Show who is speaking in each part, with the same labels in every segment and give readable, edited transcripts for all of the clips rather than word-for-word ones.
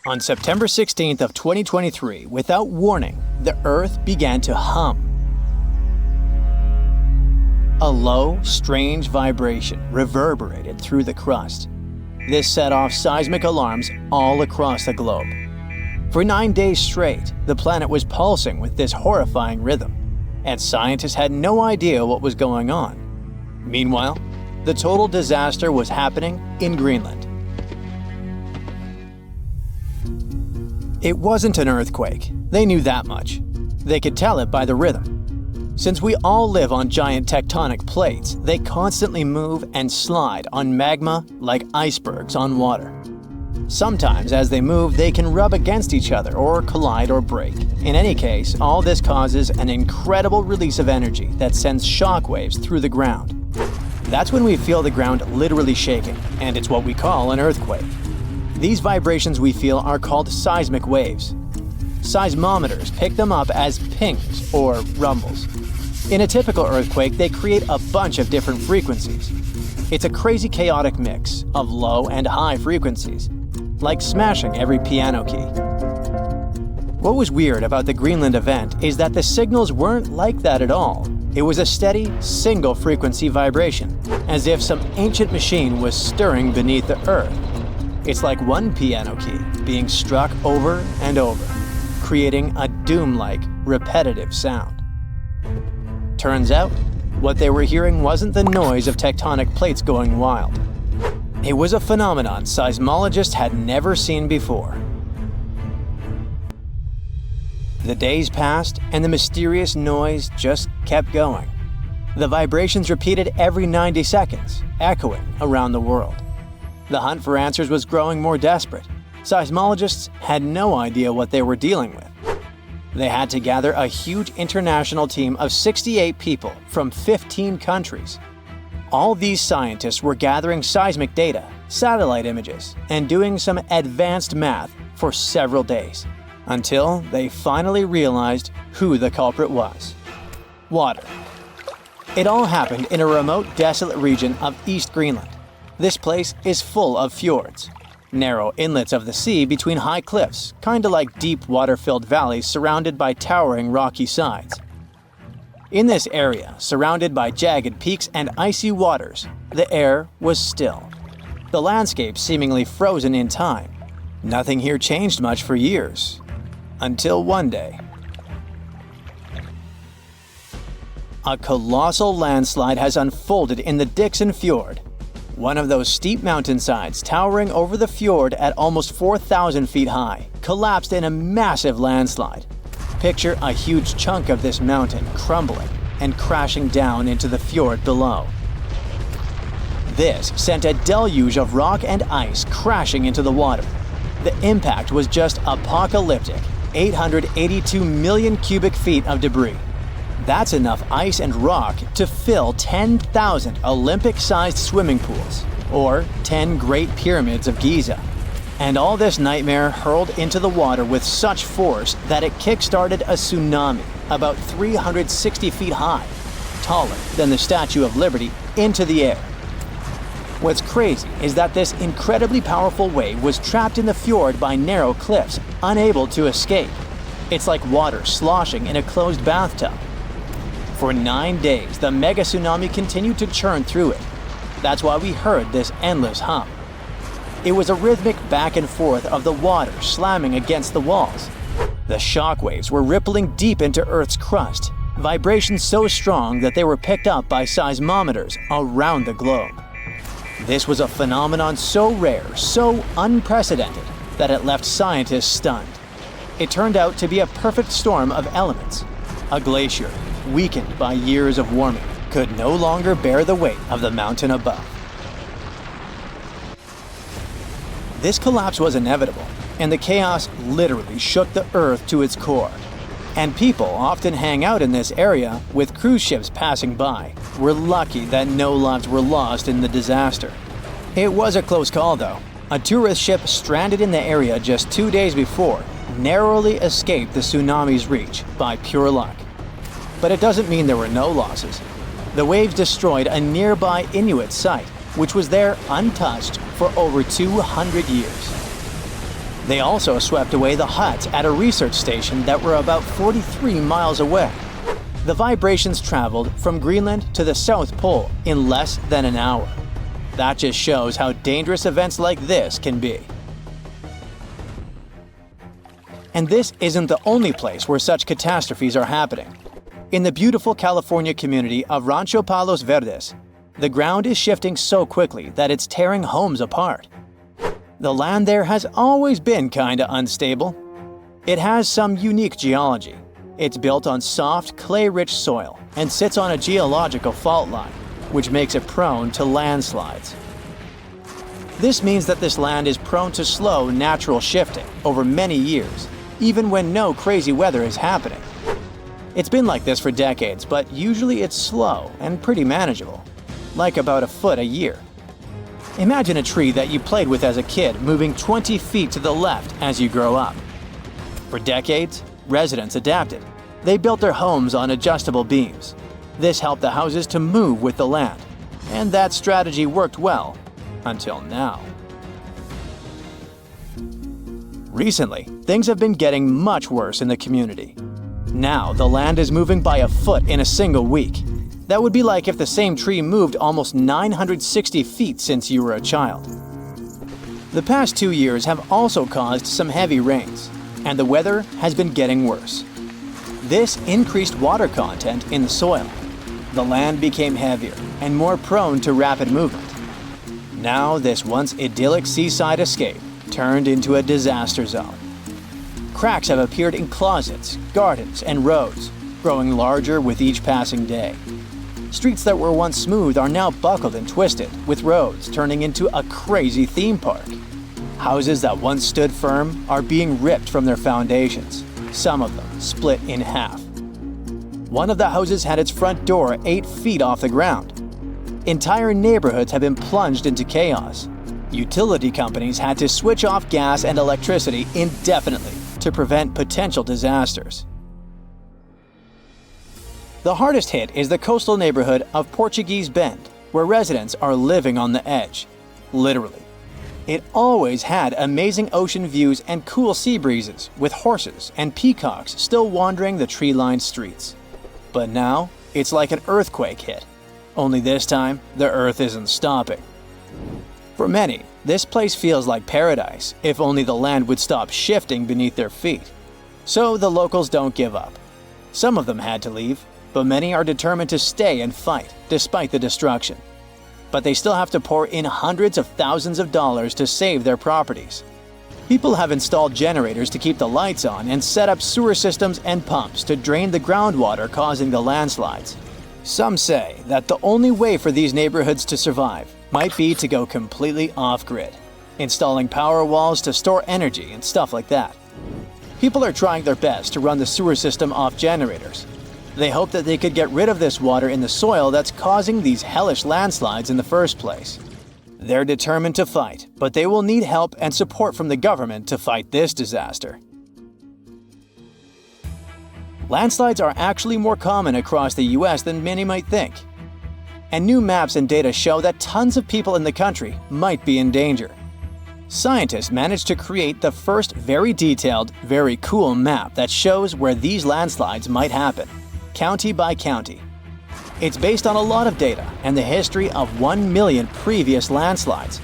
Speaker 1: On September 16th of 2023, without warning, the Earth began to hum. A low, strange vibration reverberated through the crust. This set off seismic alarms all across the globe. For 9 days straight, the planet was pulsing with this horrifying rhythm, and scientists had no idea what was going on. Meanwhile, the total disaster was happening in Greenland. It wasn't an earthquake. They knew that much. They could tell it by the rhythm. Since we all live on giant tectonic plates, they constantly move and slide on magma like icebergs on water. Sometimes, as they move, they can rub against each other or collide or break. In any case, all this causes an incredible release of energy that sends shock waves through the ground. That's when we feel the ground literally shaking, and it's what we call an earthquake. These vibrations we feel are called seismic waves. Seismometers pick them up as pings or rumbles. In a typical earthquake, they create a bunch of different frequencies. It's a crazy chaotic mix of low and high frequencies, like smashing every piano key. What was weird about the Greenland event is that the signals weren't like that at all. It was a steady, single-frequency vibration, as if some ancient machine was stirring beneath the Earth. It's like one piano key being struck over and over, creating a doom-like, repetitive sound. Turns out, what they were hearing wasn't the noise of tectonic plates going wild. It was a phenomenon seismologists had never seen before. The days passed, and the mysterious noise just kept going. The vibrations repeated every 90 seconds, echoing around the world. The hunt for answers was growing more desperate. Seismologists had no idea what they were dealing with. They had to gather a huge international team of 68 people from 15 countries. All these scientists were gathering seismic data, satellite images, and doing some advanced math for several days, until they finally realized who the culprit was. Water. It all happened in a remote, desolate region of East Greenland. This place is full of fjords, narrow inlets of the sea between high cliffs, kinda like deep water-filled valleys surrounded by towering rocky sides. In this area, surrounded by jagged peaks and icy waters, the air was still. The landscape seemingly frozen in time. Nothing here changed much for years, until one day. A colossal landslide has unfolded in the Dixon Fjord. One of those steep mountainsides towering over the fjord at almost 4,000 feet high collapsed in a massive landslide. Picture a huge chunk of this mountain crumbling and crashing down into the fjord below. This sent a deluge of rock and ice crashing into the water. The impact was just apocalyptic, 882 million cubic feet of debris. That's enough ice and rock to fill 10,000 Olympic-sized swimming pools, or 10 Great Pyramids of Giza. And all this nightmare hurled into the water with such force that it kick-started a tsunami about 360 feet high, taller than the Statue of Liberty, into the air. What's crazy is that this incredibly powerful wave was trapped in the fjord by narrow cliffs, unable to escape. It's like water sloshing in a closed bathtub. For 9 days, the mega-tsunami continued to churn through it. That's why we heard this endless hum. It was a rhythmic back and forth of the water slamming against the walls. The shock waves were rippling deep into Earth's crust, vibrations so strong that they were picked up by seismometers around the globe. This was a phenomenon so rare, so unprecedented, that it left scientists stunned. It turned out to be a perfect storm of elements. A glacier, weakened by years of warming, could no longer bear the weight of the mountain above. This collapse was inevitable, and the chaos literally shook the Earth to its core. And people often hang out in this area with cruise ships passing by. We're lucky that no lives were lost in the disaster. It was a close call though. A tourist ship stranded in the area just 2 days before narrowly escaped the tsunami's reach by pure luck. But it doesn't mean there were no losses. The waves destroyed a nearby Inuit site, which was there untouched for over 200 years. They also swept away the huts at a research station that were about 43 miles away. The vibrations traveled from Greenland to the South Pole in less than an hour. That just shows how dangerous events like this can be. And this isn't the only place where such catastrophes are happening. In the beautiful California community of Rancho Palos Verdes, the ground is shifting so quickly that it's tearing homes apart. The land there has always been kinda unstable. It has some unique geology. It's built on soft, clay-rich soil and sits on a geological fault line, which makes it prone to landslides. This means that this land is prone to slow, natural shifting over many years, even when no crazy weather is happening. It's been like this for decades, but usually it's slow and pretty manageable, like about a foot a year. Imagine a tree that you played with as a kid moving 20 feet to the left as you grow up. For decades, residents adapted. They built their homes on adjustable beams. This helped the houses to move with the land, and that strategy worked well until now. Recently, things have been getting much worse in the community. Now, the land is moving by a foot in a single week. That would be like if the same tree moved almost 960 feet since you were a child. The past 2 years have also caused some heavy rains, and the weather has been getting worse. This increased water content in the soil. The land became heavier and more prone to rapid movement. Now, this once idyllic seaside escape turned into a disaster zone. Cracks have appeared in closets, gardens, and roads, growing larger with each passing day. Streets that were once smooth are now buckled and twisted, with roads turning into a crazy theme park. Houses that once stood firm are being ripped from their foundations, some of them split in half. One of the houses had its front door 8 feet off the ground. Entire neighborhoods have been plunged into chaos. Utility companies had to switch off gas and electricity indefinitely to prevent potential disasters. The hardest hit is the coastal neighborhood of Portuguese Bend, where residents are living on the edge, literally. It always had amazing ocean views and cool sea breezes, with horses and peacocks still wandering the tree-lined streets. But now, it's like an earthquake hit. Only this time, the earth isn't stopping. For many, this place feels like paradise, if only the land would stop shifting beneath their feet. So the locals don't give up. Some of them had to leave, but many are determined to stay and fight, despite the destruction. But they still have to pour in hundreds of thousands of dollars to save their properties. People have installed generators to keep the lights on and set up sewer systems and pumps to drain the groundwater causing the landslides. Some say that the only way for these neighborhoods to survive might be to go completely off-grid, installing power walls to store energy and stuff like that. People are trying their best to run the sewer system off generators. They hope that they could get rid of this water in the soil that's causing these hellish landslides in the first place. They're determined to fight, but they will need help and support from the government to fight this disaster. Landslides are actually more common across the US than many might think. And new maps and data show that tons of people in the country might be in danger. Scientists managed to create the first very detailed, very cool map that shows where these landslides might happen, county by county. It's based on a lot of data and the history of 1 million previous landslides.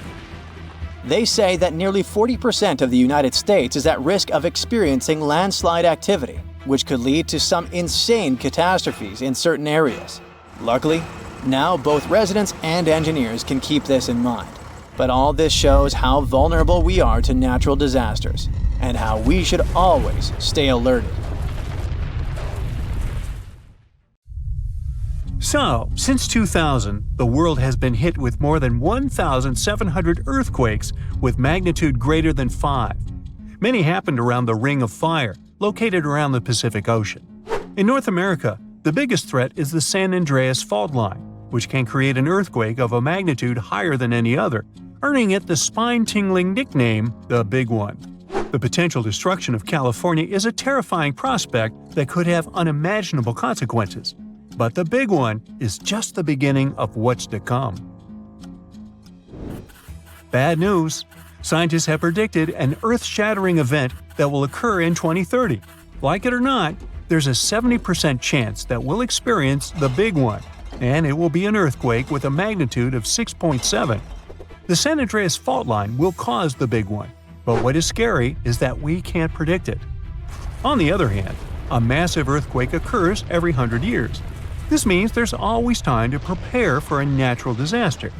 Speaker 1: They say that nearly 40% of the United States is at risk of experiencing landslide activity, which could lead to some insane catastrophes in certain areas. Luckily, now both residents and engineers can keep this in mind. But all this shows how vulnerable we are to natural disasters, and how we should always stay alerted.
Speaker 2: So, since 2000, the world has been hit with more than 1,700 earthquakes with magnitude greater than 5. Many happened around the Ring of Fire, located around the Pacific Ocean. In North America, the biggest threat is the San Andreas Fault Line, which can create an earthquake of a magnitude higher than any other, earning it the spine-tingling nickname, the Big One. The potential destruction of California is a terrifying prospect that could have unimaginable consequences. But the Big One is just the beginning of what's to come. Bad news. Scientists have predicted an Earth-shattering event that will occur in 2030. Like it or not, there's a 70% chance that we'll experience the big one, and it will be an earthquake with a magnitude of 6.7. The San Andreas fault line will cause the big one, but what is scary is that we can't predict it. On the other hand, a massive earthquake occurs every 100 years. This means there's always time to prepare for a natural disaster.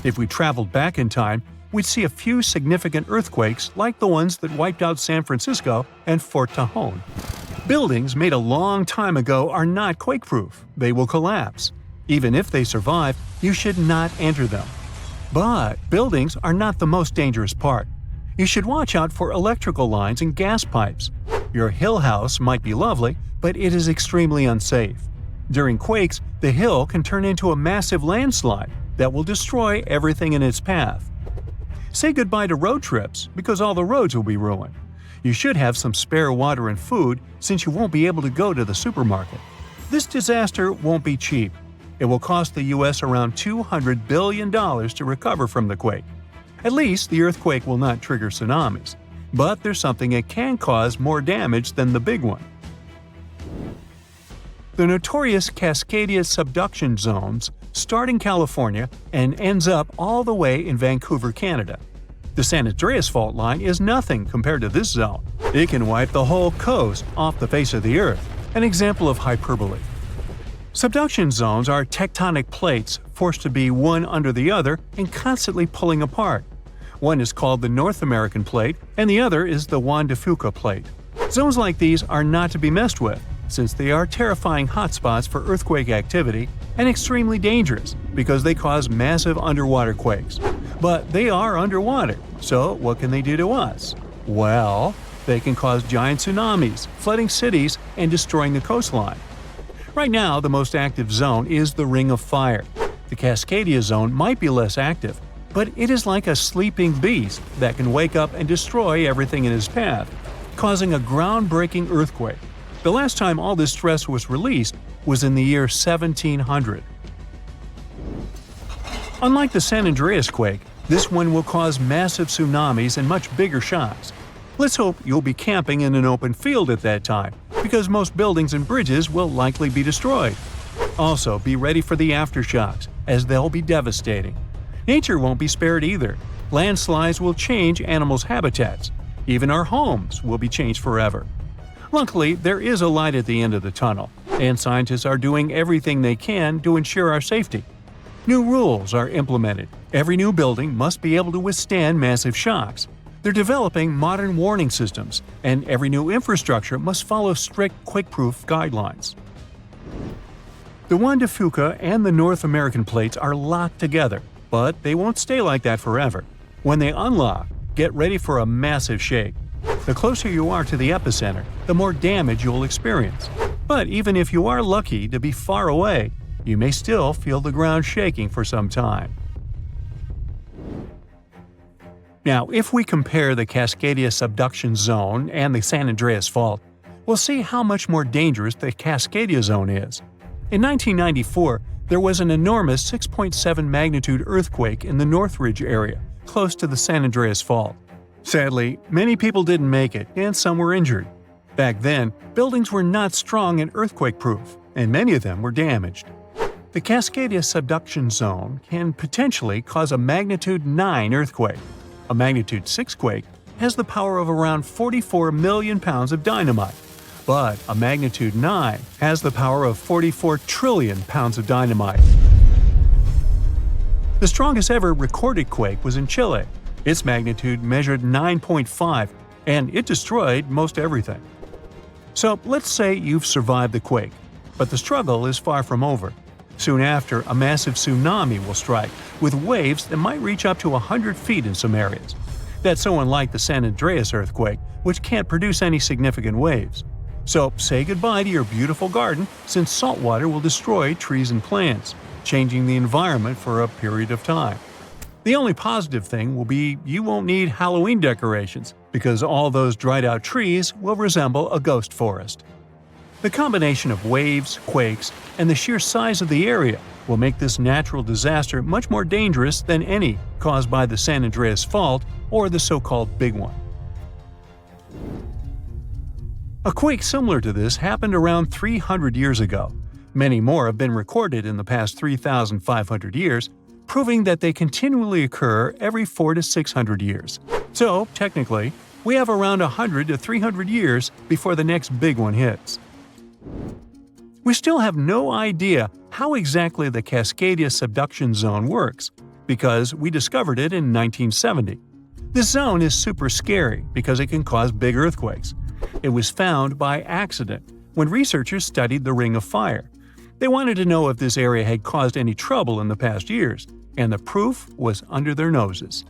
Speaker 2: If we traveled back in time, we'd see a few significant earthquakes like the ones that wiped out San Francisco and Fort Tajon. Buildings made a long time ago are not quake-proof. They will collapse. Even if they survive, you should not enter them. But buildings are not the most dangerous part. You should watch out for electrical lines and gas pipes. Your hill house might be lovely, but it is extremely unsafe. During quakes, the hill can turn into a massive landslide that will destroy everything in its path. Say goodbye to road trips because all the roads will be ruined. You should have some spare water and food since you won't be able to go to the supermarket. This disaster won't be cheap. It will cost the U.S. around $200 billion to recover from the quake. At least the earthquake will not trigger tsunamis. But there's something that can cause more damage than the big one. The notorious Cascadia subduction zones start in California and ends up all the way in Vancouver, Canada. The San Andreas fault line is nothing compared to this zone. It can wipe the whole coast off the face of the Earth, an example of hyperbole. Subduction zones are tectonic plates forced to be one under the other and constantly pulling apart. One is called the North American Plate, and the other is the Juan de Fuca Plate. Zones like these are not to be messed with, since they are terrifying hotspots for earthquake activity and extremely dangerous because they cause massive underwater quakes. But they are underwater, so what can they do to us? Well, they can cause giant tsunamis, flooding cities, and destroying the coastline. Right now, the most active zone is the Ring of Fire. The Cascadia zone might be less active, but it is like a sleeping beast that can wake up and destroy everything in its path, causing a groundbreaking earthquake. The last time all this stress was released was in the year 1700. Unlike the San Andreas quake, this one will cause massive tsunamis and much bigger shocks. Let's hope you'll be camping in an open field at that time, because most buildings and bridges will likely be destroyed. Also, be ready for the aftershocks, as they'll be devastating. Nature won't be spared either. Landslides will change animals' habitats. Even our homes will be changed forever. Luckily, there is a light at the end of the tunnel, and scientists are doing everything they can to ensure our safety. New rules are implemented. Every new building must be able to withstand massive shocks. They're developing modern warning systems, and every new infrastructure must follow strict quake-proof guidelines. The Juan de Fuca and the North American plates are locked together, but they won't stay like that forever. When they unlock, get ready for a massive shake. The closer you are to the epicenter, the more damage you'll experience. But even if you are lucky to be far away, you may still feel the ground shaking for some time. Now, if we compare the Cascadia subduction zone and the San Andreas fault, we'll see how much more dangerous the Cascadia zone is. In 1994, there was an enormous 6.7 magnitude earthquake in the Northridge area, close to the San Andreas fault. Sadly, many people didn't make it, and some were injured. Back then, buildings were not strong and earthquake-proof, and many of them were damaged. The Cascadia subduction zone can potentially cause a magnitude 9 earthquake. A magnitude 6 quake has the power of around 44 million pounds of dynamite, but a magnitude 9 has the power of 44 trillion pounds of dynamite. The strongest ever recorded quake was in Chile. Its magnitude measured 9.5, and it destroyed most everything. So let's say you've survived the quake, but the struggle is far from over. Soon after, a massive tsunami will strike, with waves that might reach up to 100 feet in some areas. That's so unlike the San Andreas earthquake, which can't produce any significant waves. So say goodbye to your beautiful garden, since salt water will destroy trees and plants, changing the environment for a period of time. The only positive thing will be you won't need Halloween decorations, because all those dried-out trees will resemble a ghost forest. The combination of waves, quakes, and the sheer size of the area will make this natural disaster much more dangerous than any caused by the San Andreas fault or the so-called big one. A quake similar to this happened around 300 years ago. Many more have been recorded in the past 3,500 years, proving that they continually occur every 400 to 600 years. So, technically, we have around 100 to 300 years before the next big one hits. We still have no idea how exactly the Cascadia subduction zone works, because we discovered it in 1970. This zone is super scary because it can cause big earthquakes. It was found by accident when researchers studied the Ring of Fire. They wanted to know if this area had caused any trouble in the past years, and the proof was under their noses.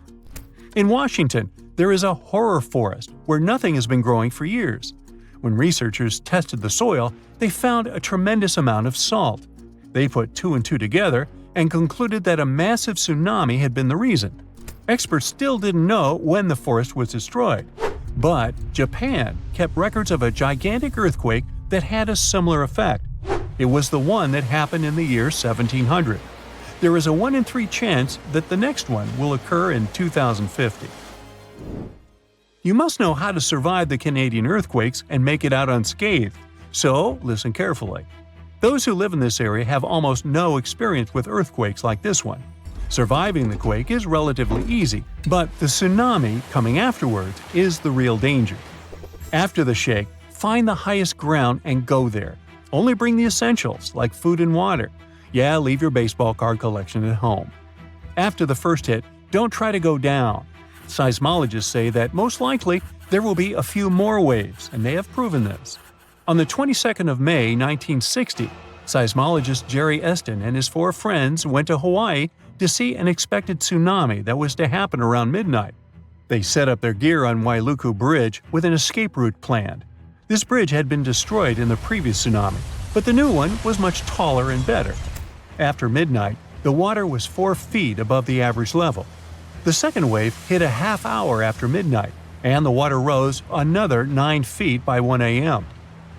Speaker 2: In Washington, there is a horror forest where nothing has been growing for years. When researchers tested the soil, they found a tremendous amount of salt. They put 2 and 2 together and concluded that a massive tsunami had been the reason. Experts still didn't know when the forest was destroyed. But Japan kept records of a gigantic earthquake that had a similar effect. It was the one that happened in the year 1700. There is a 1 in 3 chance that the next one will occur in 2050. You must know how to survive the Canadian earthquakes and make it out unscathed, so listen carefully. Those who live in this area have almost no experience with earthquakes like this one. Surviving the quake is relatively easy, but the tsunami coming afterwards is the real danger. After the shake, find the highest ground and go there. Only bring the essentials, like food and water. Yeah, leave your baseball card collection at home. After the first hit, don't try to go down. Seismologists say that most likely there will be a few more waves, and they have proven this. On the 22nd of May, 1960, seismologist Jerry Eston and his 4 friends went to Hawaii to see an expected tsunami that was to happen around midnight. They set up their gear on Wailuku Bridge with an escape route planned. This bridge had been destroyed in the previous tsunami, but the new one was much taller and better. After midnight, the water was 4 feet above the average level. The second wave hit a half hour after midnight, and the water rose another 9 feet by 1 a.m.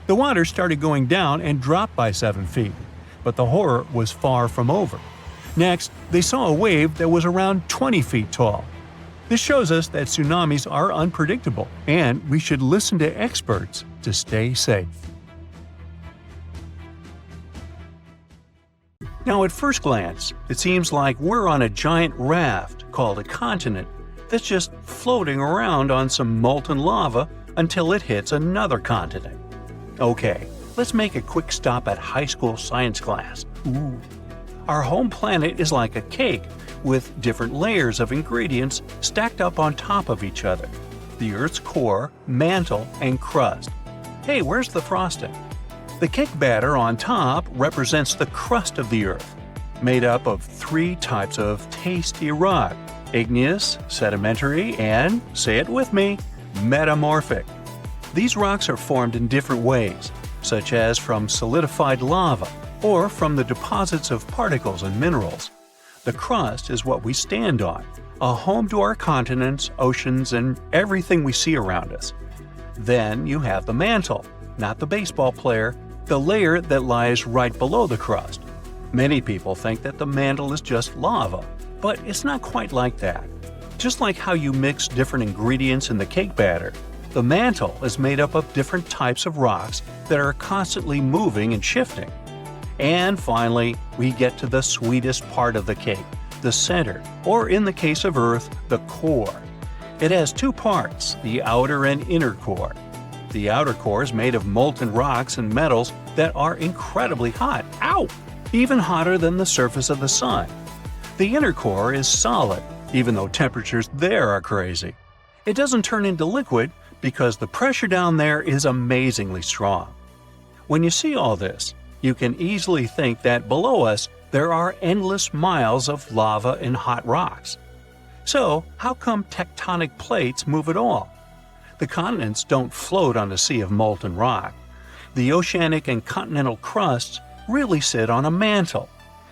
Speaker 2: The water started going down and dropped by 7 feet, but the horror was far from over. Next, they saw a wave that was around 20 feet tall. This shows us that tsunamis are unpredictable, and we should listen to experts to stay safe. Now, at first glance, it seems like we're on a giant raft called a continent that's just floating around on some molten lava until it hits another continent. Okay, let's make a quick stop at high school science class. Our home planet is like a cake with different layers of ingredients stacked up on top of each other. The Earth's core, mantle, and crust. Hey, where's the frosting? The cake batter on top represents the crust of the Earth, made up of 3 types of tasty rock: igneous, sedimentary, and, say it with me, metamorphic. These rocks are formed in different ways, such as from solidified lava or from the deposits of particles and minerals. The crust is what we stand on, a home to our continents, oceans, and everything we see around us. Then you have the mantle, not the baseball player, the layer that lies right below the crust. Many people think that the mantle is just lava, but it's not quite like that. Just like how you mix different ingredients in the cake batter, the mantle is made up of different types of rocks that are constantly moving and shifting. And finally, we get to the sweetest part of the cake, the center, or in the case of Earth, the core. It has 2 parts, the outer and inner core. The outer core is made of molten rocks and metals that are incredibly hot. Ow! Even hotter than the surface of the sun. The inner core is solid, even though temperatures there are crazy. It doesn't turn into liquid because the pressure down there is amazingly strong. When you see all this, you can easily think that below us there are endless miles of lava and hot rocks. So, how come tectonic plates move at all? The continents don't float on a sea of molten rock. The oceanic and continental crusts really sit on a mantle.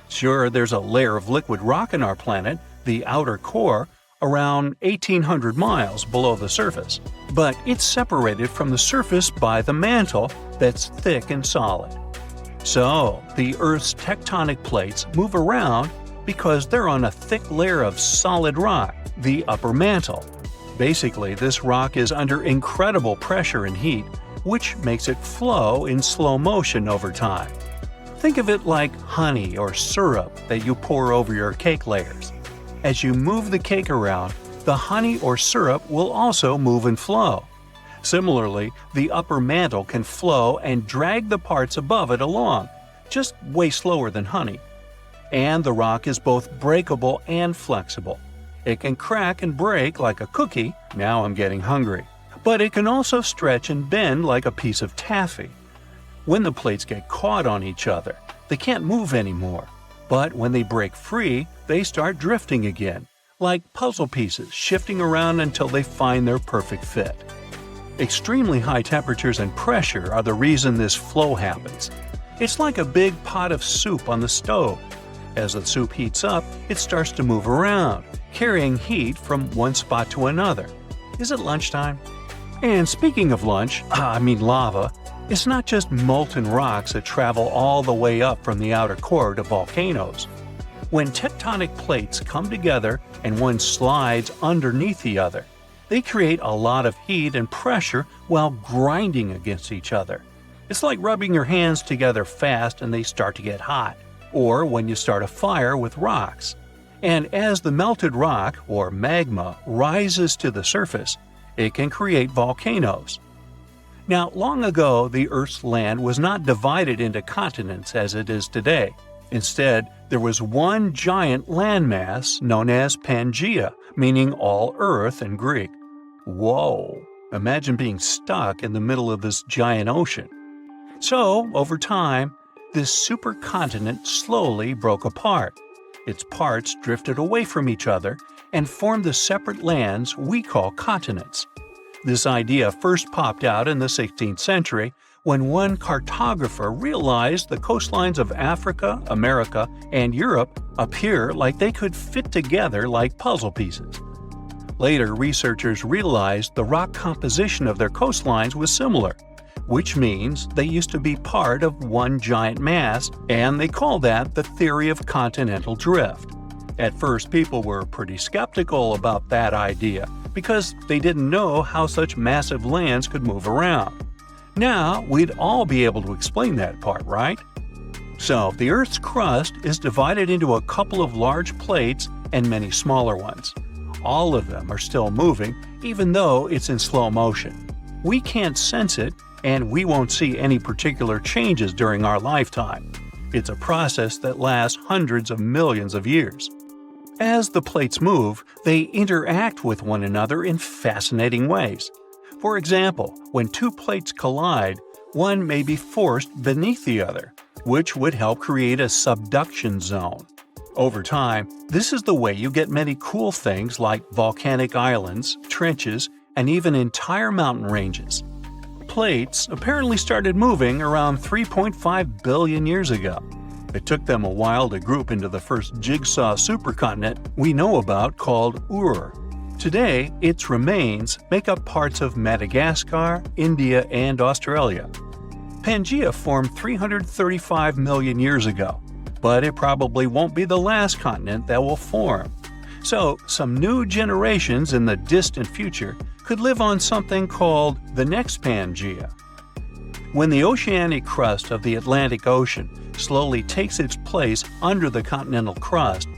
Speaker 2: Sure, there's a layer of liquid rock in our planet, the outer core, around 1,800 miles below the surface, but it's separated from the surface by the mantle that's thick and solid. So, the Earth's tectonic plates move around because they're on a thick layer of solid rock, the upper mantle. Basically, this rock is under incredible pressure and heat, which makes it flow in slow motion over time. Think of it like honey or syrup that you pour over your cake layers. As you move the cake around, the honey or syrup will also move and flow. Similarly, the upper mantle can flow and drag the parts above it along, just way slower than honey. And the rock is both breakable and flexible. It can crack and break like a cookie, now I'm getting hungry, but it can also stretch and bend like a piece of taffy. When the plates get caught on each other, they can't move anymore. But when they break free, they start drifting again, like puzzle pieces shifting around until they find their perfect fit. Extremely high temperatures and pressure are the reason this flow happens. It's like a big pot of soup on the stove. As the soup heats up, it starts to move around, carrying heat from one spot to another. Is it lunchtime? And speaking of lunch, lava, it's not just molten rocks that travel all the way up from the outer core to volcanoes. When tectonic plates come together and one slides underneath the other, they create a lot of heat and pressure while grinding against each other. It's like rubbing your hands together fast and they start to get hot, or when you start a fire with rocks. And as the melted rock, or magma, rises to the surface, it can create volcanoes. Now, long ago, the Earth's land was not divided into continents as it is today. Instead, there was one giant landmass known as Pangaea, meaning all Earth in Greek. Whoa! Imagine being stuck in the middle of this giant ocean. So, over time, this supercontinent slowly broke apart. Its parts drifted away from each other and formed the separate lands we call continents. This idea first popped out in the 16th century when one cartographer realized the coastlines of Africa, America, and Europe appear like they could fit together like puzzle pieces. Later, researchers realized the rock composition of their coastlines was similar, which means they used to be part of one giant mass, and they call that the theory of continental drift. At first, people were pretty skeptical about that idea because they didn't know how such massive lands could move around. Now, we'd all be able to explain that part, right? So, the Earth's crust is divided into a couple of large plates and many smaller ones. All of them are still moving, even though it's in slow motion. We can't sense it, and we won't see any particular changes during our lifetime. It's a process that lasts hundreds of millions of years. As the plates move, they interact with one another in fascinating ways. For example, when two plates collide, one may be forced beneath the other, which would help create a subduction zone. Over time, this is the way you get many cool things like volcanic islands, trenches, and even entire mountain ranges. Plates apparently started moving around 3.5 billion years ago. It took them a while to group into the first jigsaw supercontinent we know about called Ur. Today, its remains make up parts of Madagascar, India, and Australia. Pangaea formed 335 million years ago, but it probably won't be the last continent that will form. So, some new generations in the distant future could live on something called the next Pangaea. When the oceanic crust of the Atlantic Ocean slowly takes its place under the continental crust,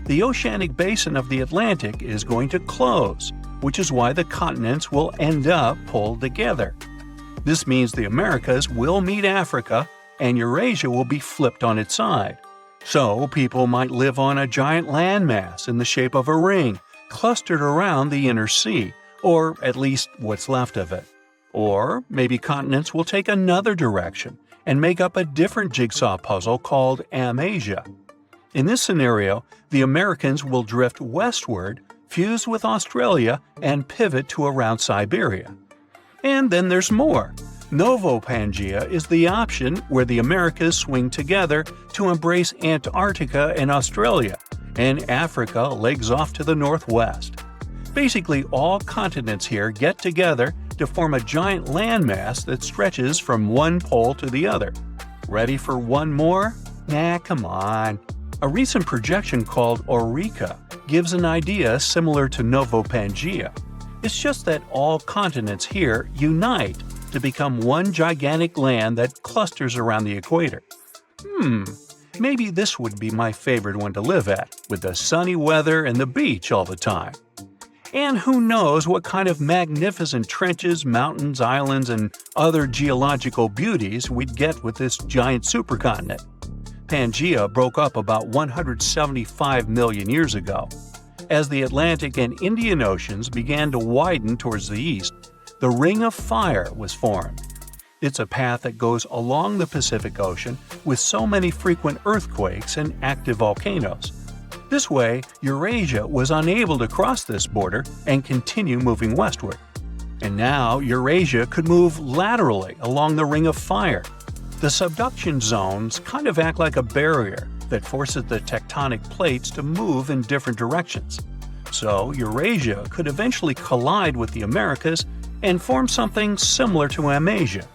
Speaker 2: the oceanic basin of the Atlantic is going to close, which is why the continents will end up pulled together. This means the Americas will meet Africa, and Eurasia will be flipped on its side. So, people might live on a giant landmass in the shape of a ring, clustered around the inner sea, or at least what's left of it. Or maybe continents will take another direction and make up a different jigsaw puzzle called Amasia. In this scenario, the Americans will drift westward, fuse with Australia, and pivot to around Siberia. And then there's more. Novo-Pangaea is the option where the Americas swing together to embrace Antarctica and Australia, and Africa legs off to the northwest. Basically, all continents here get together to form a giant landmass that stretches from one pole to the other. Ready for one more? Nah, come on. A recent projection called Eureka gives an idea similar to Novo-Pangaea. It's just that all continents here unite to become one gigantic land that clusters around the equator. Maybe this would be my favorite one to live at, with the sunny weather and the beach all the time. And who knows what kind of magnificent trenches, mountains, islands, and other geological beauties we'd get with this giant supercontinent. Pangaea broke up about 175 million years ago. As the Atlantic and Indian Oceans began to widen towards the east, the Ring of Fire was formed. It's a path that goes along the Pacific Ocean with so many frequent earthquakes and active volcanoes. This way, Eurasia was unable to cross this border and continue moving westward. And now Eurasia could move laterally along the Ring of Fire. The subduction zones kind of act like a barrier that forces the tectonic plates to move in different directions. So Eurasia could eventually collide with the Americas and form something similar to Amasia.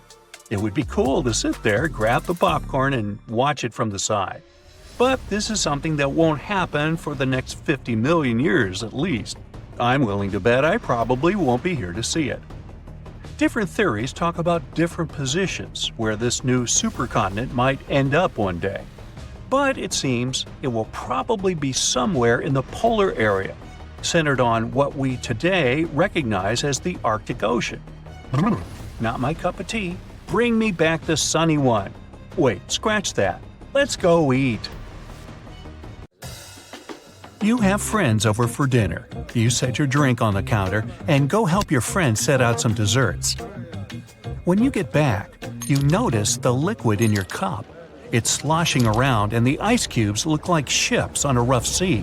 Speaker 2: It would be cool to sit there, grab the popcorn, and watch it from the side. But this is something that won't happen for the next 50 million years at least. I'm willing to bet I probably won't be here to see it. Different theories talk about different positions where this new supercontinent might end up one day. But it seems it will probably be somewhere in the polar area, centered on what we today recognize as the Arctic Ocean. Not my cup of tea. Bring me back the sunny one. Wait, scratch that. Let's go eat. You have friends over for dinner. You set your drink on the counter and go help your friend set out some desserts. When you get back, you notice the liquid in your cup. It's sloshing around and the ice cubes look like ships on a rough sea.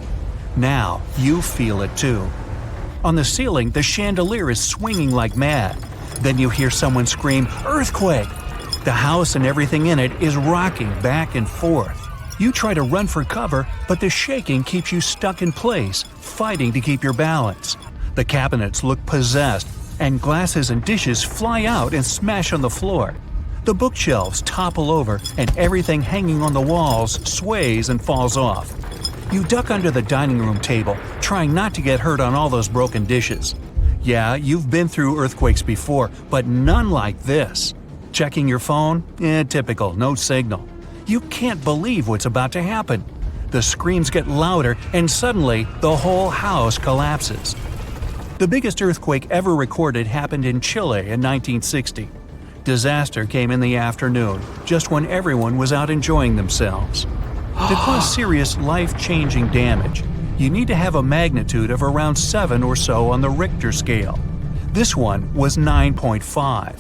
Speaker 2: Now you feel it too. On the ceiling, the chandelier is swinging like mad. Then you hear someone scream, "Earthquake!" The house and everything in it is rocking back and forth. You try to run for cover, but the shaking keeps you stuck in place, fighting to keep your balance. The cabinets look possessed, and glasses and dishes fly out and smash on the floor. The bookshelves topple over, and everything hanging on the walls sways and falls off. You duck under the dining room table, trying not to get hurt on all those broken dishes. Yeah, you've been through earthquakes before, but none like this. Checking your phone? Typical, no signal. You can't believe what's about to happen. The screams get louder, and suddenly, the whole house collapses. The biggest earthquake ever recorded happened in Chile in 1960. Disaster came in the afternoon, just when everyone was out enjoying themselves. To cause serious, life-changing damage, you need to have a magnitude of around 7 or so on the Richter scale. This one was 9.5.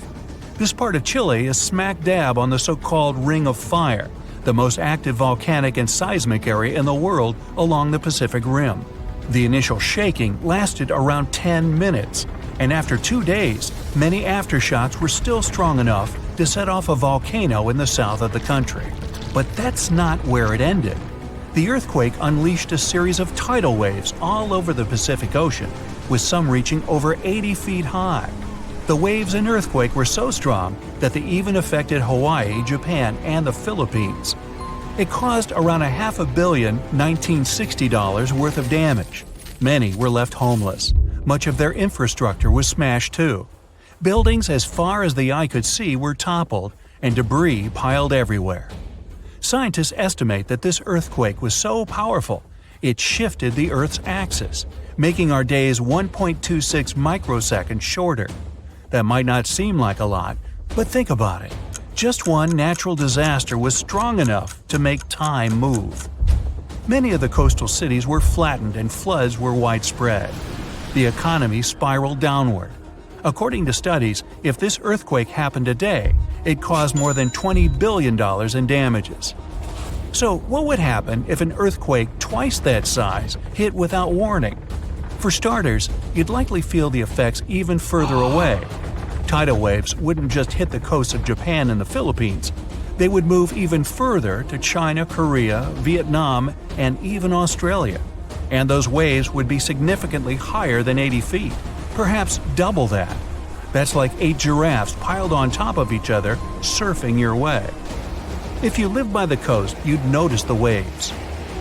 Speaker 2: This part of Chile is smack dab on the so-called Ring of Fire, the most active volcanic and seismic area in the world along the Pacific Rim. The initial shaking lasted around 10 minutes, and after 2 days, many aftershocks were still strong enough to set off a volcano in the south of the country. But that's not where it ended. The earthquake unleashed a series of tidal waves all over the Pacific Ocean, with some reaching over 80 feet high. The waves and earthquake were so strong that they even affected Hawaii, Japan, and the Philippines. It caused around $500 million $1960 worth of damage. Many were left homeless. Much of their infrastructure was smashed too. Buildings as far as the eye could see were toppled, and debris piled everywhere. Scientists estimate that this earthquake was so powerful, it shifted the Earth's axis, making our days 1.26 microseconds shorter. That might not seem like a lot, but think about it. Just one natural disaster was strong enough to make time move. Many of the coastal cities were flattened and floods were widespread. The economy spiraled downward. According to studies, if this earthquake happened today, it caused more than $20 billion in damages. So what would happen if an earthquake twice that size hit without warning? For starters, you'd likely feel the effects even further away. Tidal waves wouldn't just hit the coasts of Japan and the Philippines. They would move even further to China, Korea, Vietnam, and even Australia. And those waves would be significantly higher than 80 feet, perhaps double that. That's like 8 giraffes piled on top of each other, surfing your way. If you live by the coast, you'd notice the waves.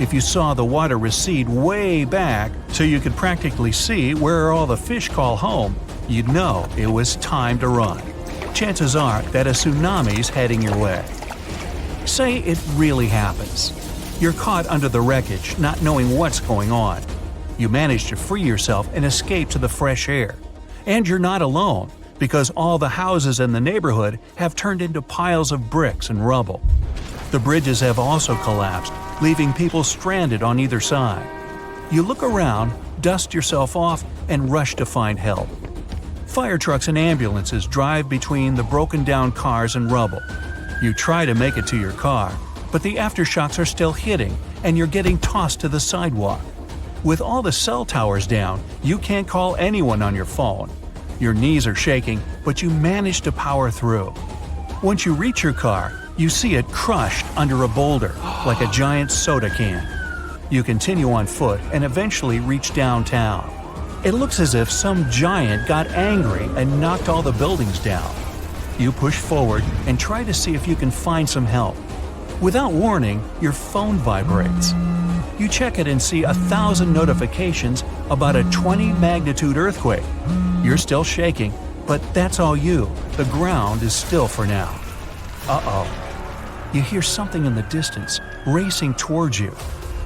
Speaker 2: If you saw the water recede way back so you could practically see where all the fish call home, you'd know it was time to run. Chances are that a tsunami's heading your way. Say it really happens. You're caught under the wreckage, not knowing what's going on. You manage to free yourself and escape to the fresh air. And you're not alone, because all the houses in the neighborhood have turned into piles of bricks and rubble. The bridges have also collapsed, leaving people stranded on either side. You look around, dust yourself off, and rush to find help. Fire trucks and ambulances drive between the broken-down cars and rubble. You try to make it to your car, but the aftershocks are still hitting, and you're getting tossed to the sidewalk. With all the cell towers down, you can't call anyone on your phone. Your knees are shaking, but you manage to power through. Once you reach your car, you see it crushed under a boulder, like a giant soda can. You continue on foot and eventually reach downtown. It looks as if some giant got angry and knocked all the buildings down. You push forward and try to see if you can find some help. Without warning, your phone vibrates. You check it and see 1,000 notifications about a 20-magnitude earthquake. You're still shaking, but that's all you. The ground is still for now. Uh-oh. You hear something in the distance, racing towards you.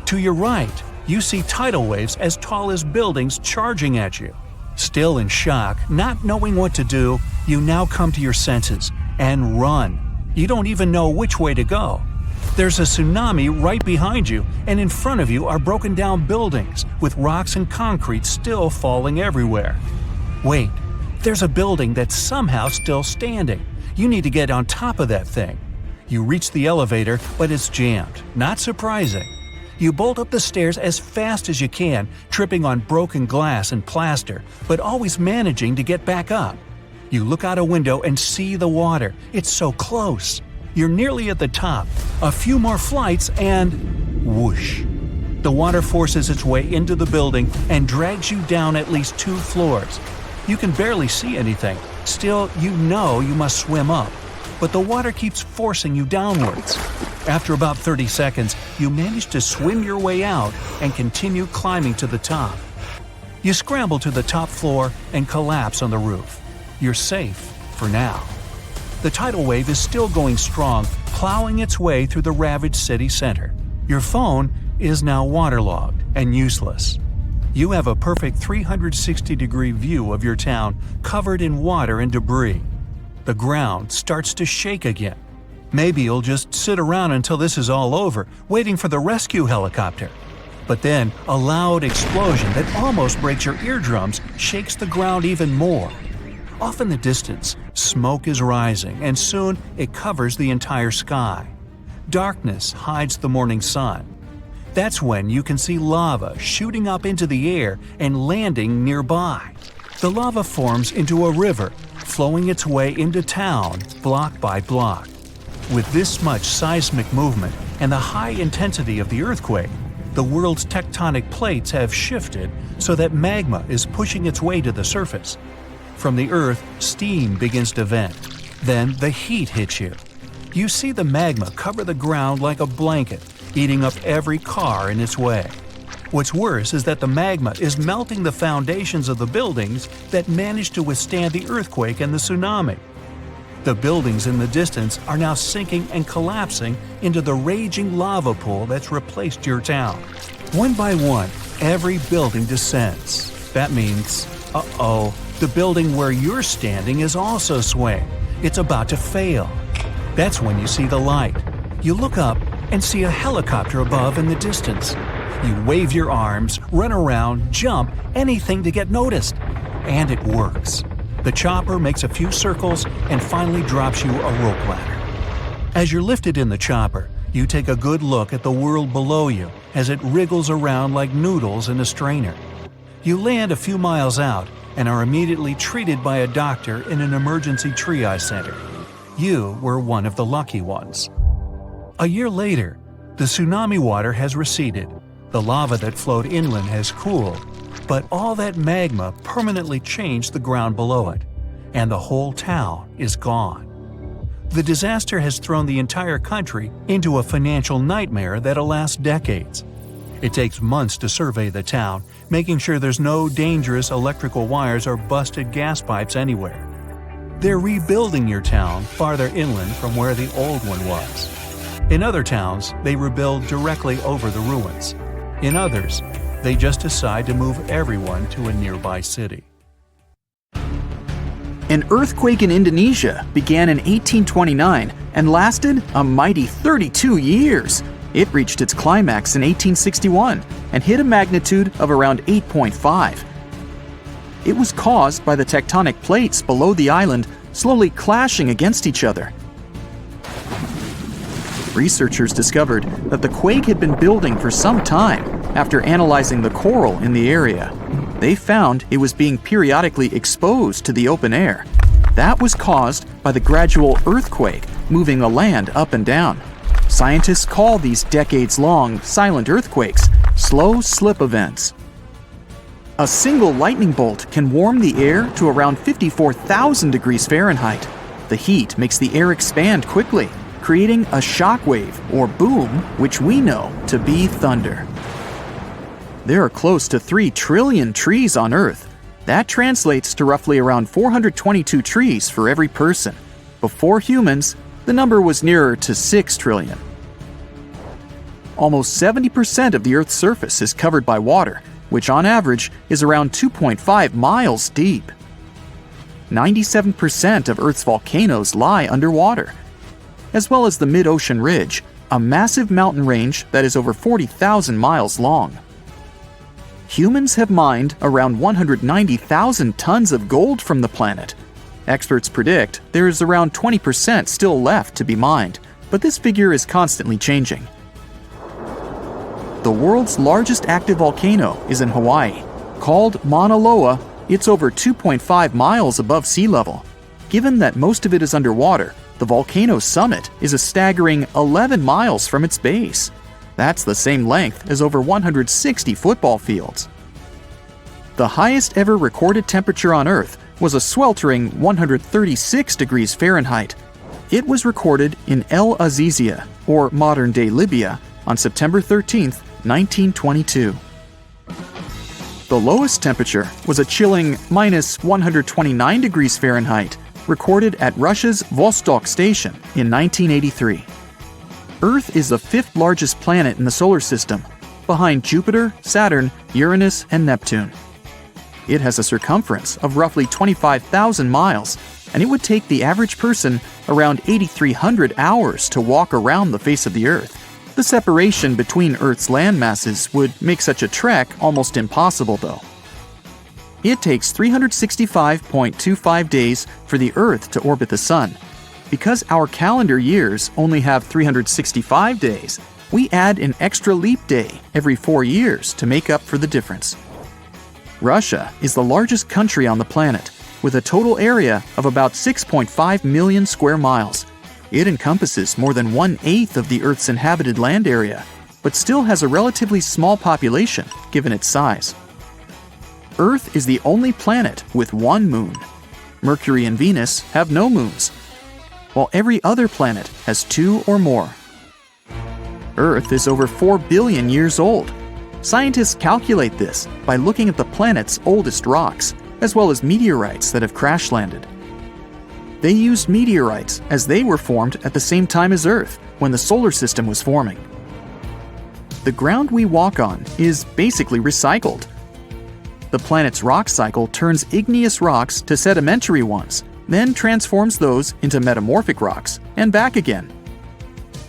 Speaker 2: To your right, you see tidal waves as tall as buildings charging at you. Still in shock, not knowing what to do, you now come to your senses and run. You don't even know which way to go. There's a tsunami right behind you, and in front of you are broken down buildings with rocks and concrete still falling everywhere. Wait, there's a building that's somehow still standing. You need to get on top of that thing. You reach the elevator, but it's jammed. Not surprising. You bolt up the stairs as fast as you can, tripping on broken glass and plaster, but always managing to get back up. You look out a window and see the water. It's so close. You're nearly at the top. A few more flights and… whoosh. The water forces its way into the building and drags you down at least 2 floors. You can barely see anything. Still, you know you must swim up. But the water keeps forcing you downwards. After about 30 seconds, you manage to swim your way out and continue climbing to the top. You scramble to the top floor and collapse on the roof. You're safe for now. The tidal wave is still going strong, plowing its way through the ravaged city center. Your phone is now waterlogged and useless. You have a perfect 360-degree view of your town covered in water and debris. The ground starts to shake again. Maybe you'll just sit around until this is all over, waiting for the rescue helicopter. But then, a loud explosion that almost breaks your eardrums shakes the ground even more. Off in the distance, smoke is rising, and soon it covers the entire sky. Darkness hides the morning sun. That's when you can see lava shooting up into the air and landing nearby. The lava forms into a river, flowing its way into town block by block. With this much seismic movement and the high intensity of the earthquake, the world's tectonic plates have shifted so that magma is pushing its way to the surface. From the earth, steam begins to vent. Then the heat hits you. You see the magma cover the ground like a blanket, eating up every car in its way. What's worse is that the magma is melting the foundations of the buildings that managed to withstand the earthquake and the tsunami. The buildings in the distance are now sinking and collapsing into the raging lava pool that's replaced your town. One by one, every building descends. That means, uh-oh, the building where you're standing is also swaying. It's about to fail. That's when you see the light. You look up and see a helicopter above in the distance. You wave your arms, run around, jump, anything to get noticed. And it works. The chopper makes a few circles and finally drops you a rope ladder. As you're lifted in the chopper, you take a good look at the world below you as it wriggles around like noodles in a strainer. You land a few miles out and are immediately treated by a doctor in an emergency triage center. You were one of the lucky ones. A year later, the tsunami water has receded. The lava that flowed inland has cooled, but all that magma permanently changed the ground below it, and the whole town is gone. The disaster has thrown the entire country into a financial nightmare that'll last decades. It takes months to survey the town, making sure there's no dangerous electrical wires or busted gas pipes anywhere. They're rebuilding your town farther inland from where the old one was. In other towns, they rebuild directly over the ruins. In others, they just decide to move everyone to a nearby city.
Speaker 3: An earthquake in Indonesia began in 1829 and lasted a mighty 32 years. It reached its climax in 1861 and hit a magnitude of around 8.5. It was caused by the tectonic plates below the island slowly clashing against each other. Researchers discovered that the quake had been building for some time after analyzing the coral in the area. They found it was being periodically exposed to the open air. That was caused by the gradual earthquake moving the land up and down. Scientists call these decades-long silent earthquakes slow slip events. A single lightning bolt can warm the air to around 54,000 degrees Fahrenheit. The heat makes the air expand quickly, creating a shock wave or boom, which we know to be thunder. There are close to 3 trillion trees on Earth. That translates to roughly around 422 trees for every person. Before humans, the number was nearer to 6 trillion. Almost 70% of the Earth's surface is covered by water, which on average is around 2.5 miles deep. 97% of Earth's volcanoes lie underwater, as well as the mid-ocean ridge, a massive mountain range that is over 40,000 miles long. Humans have mined around 190,000 tons of gold from the planet. Experts predict there is around 20% still left to be mined, but this figure is constantly changing. The world's largest active volcano is in Hawaii. Called Mauna Loa, it's over 2.5 miles above sea level. Given that most of it is underwater, the volcano's summit is a staggering 11 miles from its base. That's the same length as over 160 football fields. The highest ever recorded temperature on Earth was a sweltering 136 degrees Fahrenheit. It was recorded in El Azizia, or modern-day Libya, on September 13, 1922. The lowest temperature was a chilling minus 129 degrees Fahrenheit, recorded at Russia's Vostok station in 1983. Earth is the 5th largest planet in the solar system, behind Jupiter, Saturn, Uranus, and Neptune. It has a circumference of roughly 25,000 miles, and it would take the average person around 8,300 hours to walk around the face of the Earth. The separation between Earth's land masses would make such a trek almost impossible, though. It takes 365.25 days for the Earth to orbit the Sun. Because our calendar years only have 365 days, we add an extra leap day every 4 years to make up for the difference. Russia is the largest country on the planet, with a total area of about 6.5 million square miles. It encompasses more than 1/8 of the Earth's inhabited land area, but still has a relatively small population given its size. Earth is the only planet with one moon. Mercury and Venus have no moons, while every other planet has 2 or more. Earth is over 4 billion years old. Scientists calculate this by looking at the planet's oldest rocks, as well as meteorites that have crash-landed. They used meteorites as they were formed at the same time as Earth, when the solar system was forming. The ground we walk on is basically recycled. The planet's rock cycle turns igneous rocks to sedimentary ones, then transforms those into metamorphic rocks, and back again.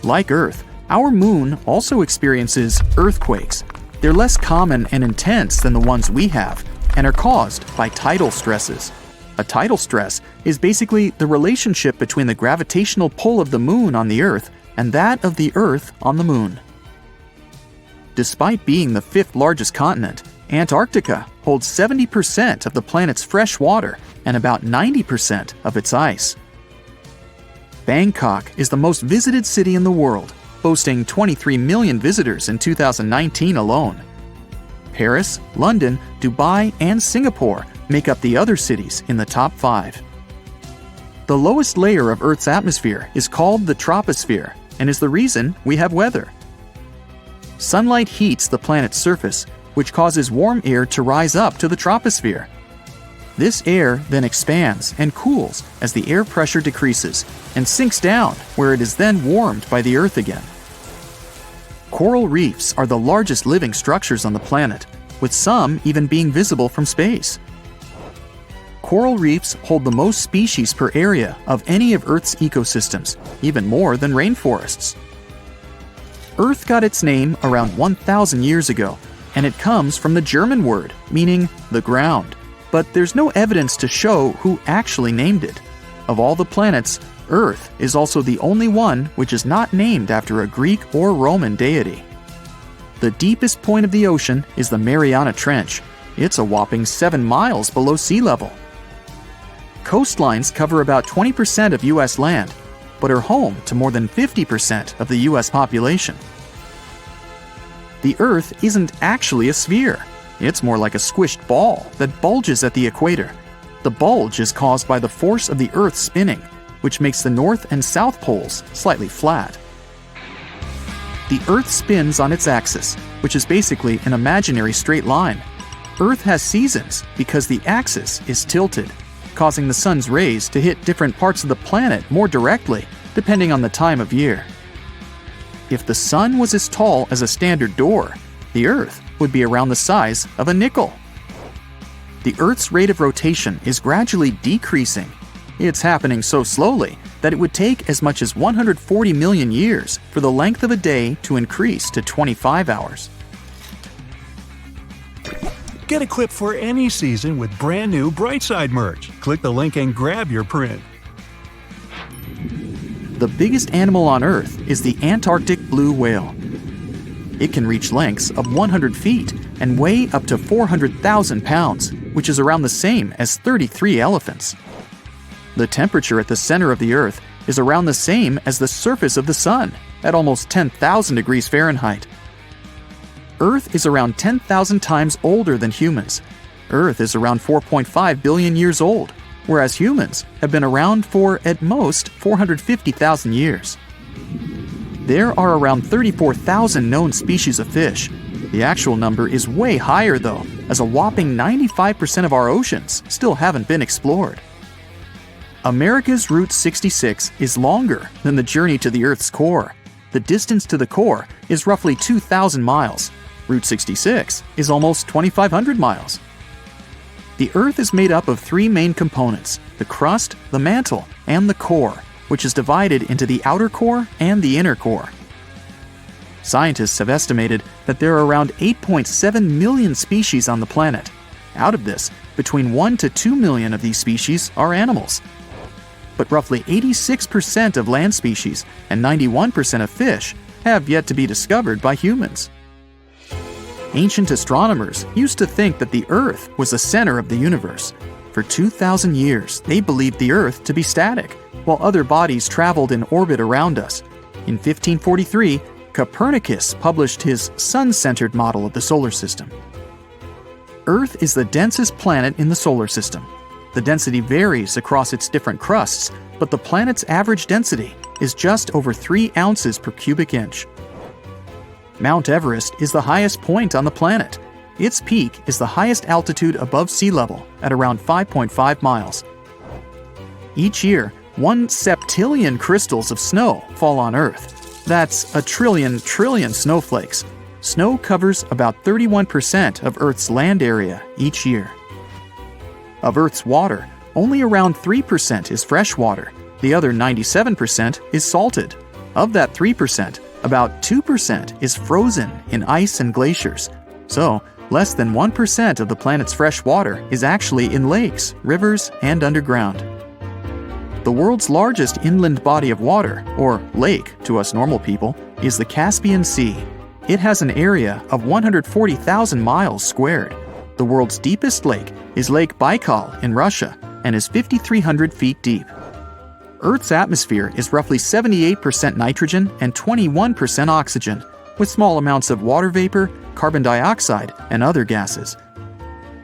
Speaker 3: Like Earth, our moon also experiences earthquakes. They're less common and intense than the ones we have, and are caused by tidal stresses. A tidal stress is basically the relationship between the gravitational pull of the moon on the Earth and that of the Earth on the moon. Despite being the 5th largest continent, Antarctica holds 70% of the planet's fresh water and about 90% of its ice. Bangkok is the most visited city in the world, boasting 23 million visitors in 2019 alone. Paris, London, Dubai, and Singapore make up the other cities in the top 5. The lowest layer of Earth's atmosphere is called the troposphere and is the reason we have weather. Sunlight heats the planet's surface, which causes warm air to rise up to the troposphere. This air then expands and cools as the air pressure decreases and sinks down, where it is then warmed by the Earth again. Coral reefs are the largest living structures on the planet, with some even being visible from space. Coral reefs hold the most species per area of any of Earth's ecosystems, even more than rainforests. Earth got its name around 1,000 years ago, and it comes from the German word meaning the ground, but there's no evidence to show who actually named it. Of all the planets, Earth is also the only one which is not named after a Greek or Roman deity. The deepest point of the ocean is the Mariana Trench. It's a whopping 7 miles below sea level. Coastlines cover about 20% of U.S. land, but are home to more than 50% of the U.S. population. The Earth isn't actually a sphere. It's more like a squished ball that bulges at the equator. The bulge is caused by the force of the Earth spinning, which makes the north and south poles slightly flat. The Earth spins on its axis, which is basically an imaginary straight line. Earth has seasons because the axis is tilted, causing the sun's rays to hit different parts of the planet more directly, depending on the time of year. If the sun was as tall as a standard door, the Earth would be around the size of a nickel. The Earth's rate of rotation is gradually decreasing. It's happening so slowly that it would take as much as 140 million years for the length of a day to increase to 25 hours.
Speaker 2: Get equipped for any season with brand new Brightside merch. Click the link and grab your print.
Speaker 3: The biggest animal on Earth is the Antarctic blue whale. It can reach lengths of 100 feet and weigh up to 400,000 pounds, which is around the same as 33 elephants. The temperature at the center of the Earth is around the same as the surface of the Sun, at almost 10,000 degrees Fahrenheit. Earth is around 10,000 times older than humans. Earth is around 4.5 billion years old, whereas humans have been around for, at most, 450,000 years. There are around 34,000 known species of fish. The actual number is way higher though, as a whopping 95% of our oceans still haven't been explored. America's Route 66 is longer than the journey to the Earth's core. The distance to the core is roughly 2,000 miles. Route 66 is almost 2,500 miles. The Earth is made up of 3 main components: the crust, the mantle, and the core, which is divided into the outer core and the inner core. Scientists have estimated that there are around 8.7 million species on the planet. Out of this, between 1 to 2 million of these species are animals. But roughly 86% of land species and 91% of fish have yet to be discovered by humans. Ancient astronomers used to think that the Earth was the center of the universe. For 2,000 years, they believed the Earth to be static, while other bodies traveled in orbit around us. In 1543, Copernicus published his sun-centered model of the solar system. Earth is the densest planet in the solar system. The density varies across its different crusts, but the planet's average density is just over 3 ounces per cubic inch. Mount Everest is the highest point on the planet. Its peak is the highest altitude above sea level at around 5.5 miles. Each year, 1 septillion crystals of snow fall on Earth. That's a trillion snowflakes. Snow covers about 31% of Earth's land area each year. Of Earth's water, only around 3% is fresh water. The other 97% is salted. Of that 3%, about 2% is frozen in ice and glaciers. So, less than 1% of the planet's fresh water is actually in lakes, rivers, and underground. The world's largest inland body of water, or lake to us normal people, is the Caspian Sea. It has an area of 140,000 miles squared. The world's deepest lake is Lake Baikal in Russia and is 5,300 feet deep. Earth's atmosphere is roughly 78% nitrogen and 21% oxygen, with small amounts of water vapor, carbon dioxide, and other gases.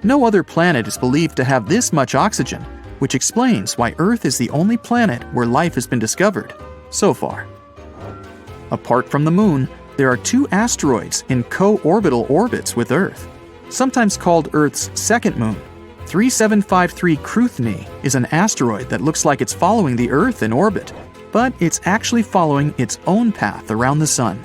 Speaker 3: No other planet is believed to have this much oxygen, which explains why Earth is the only planet where life has been discovered so far. Apart from the Moon, There are 2 asteroids in co-orbital orbits with Earth, sometimes called Earth's second moon. 3753 Cruithne is an asteroid that looks like it's following the Earth in orbit, but it's actually following its own path around the Sun.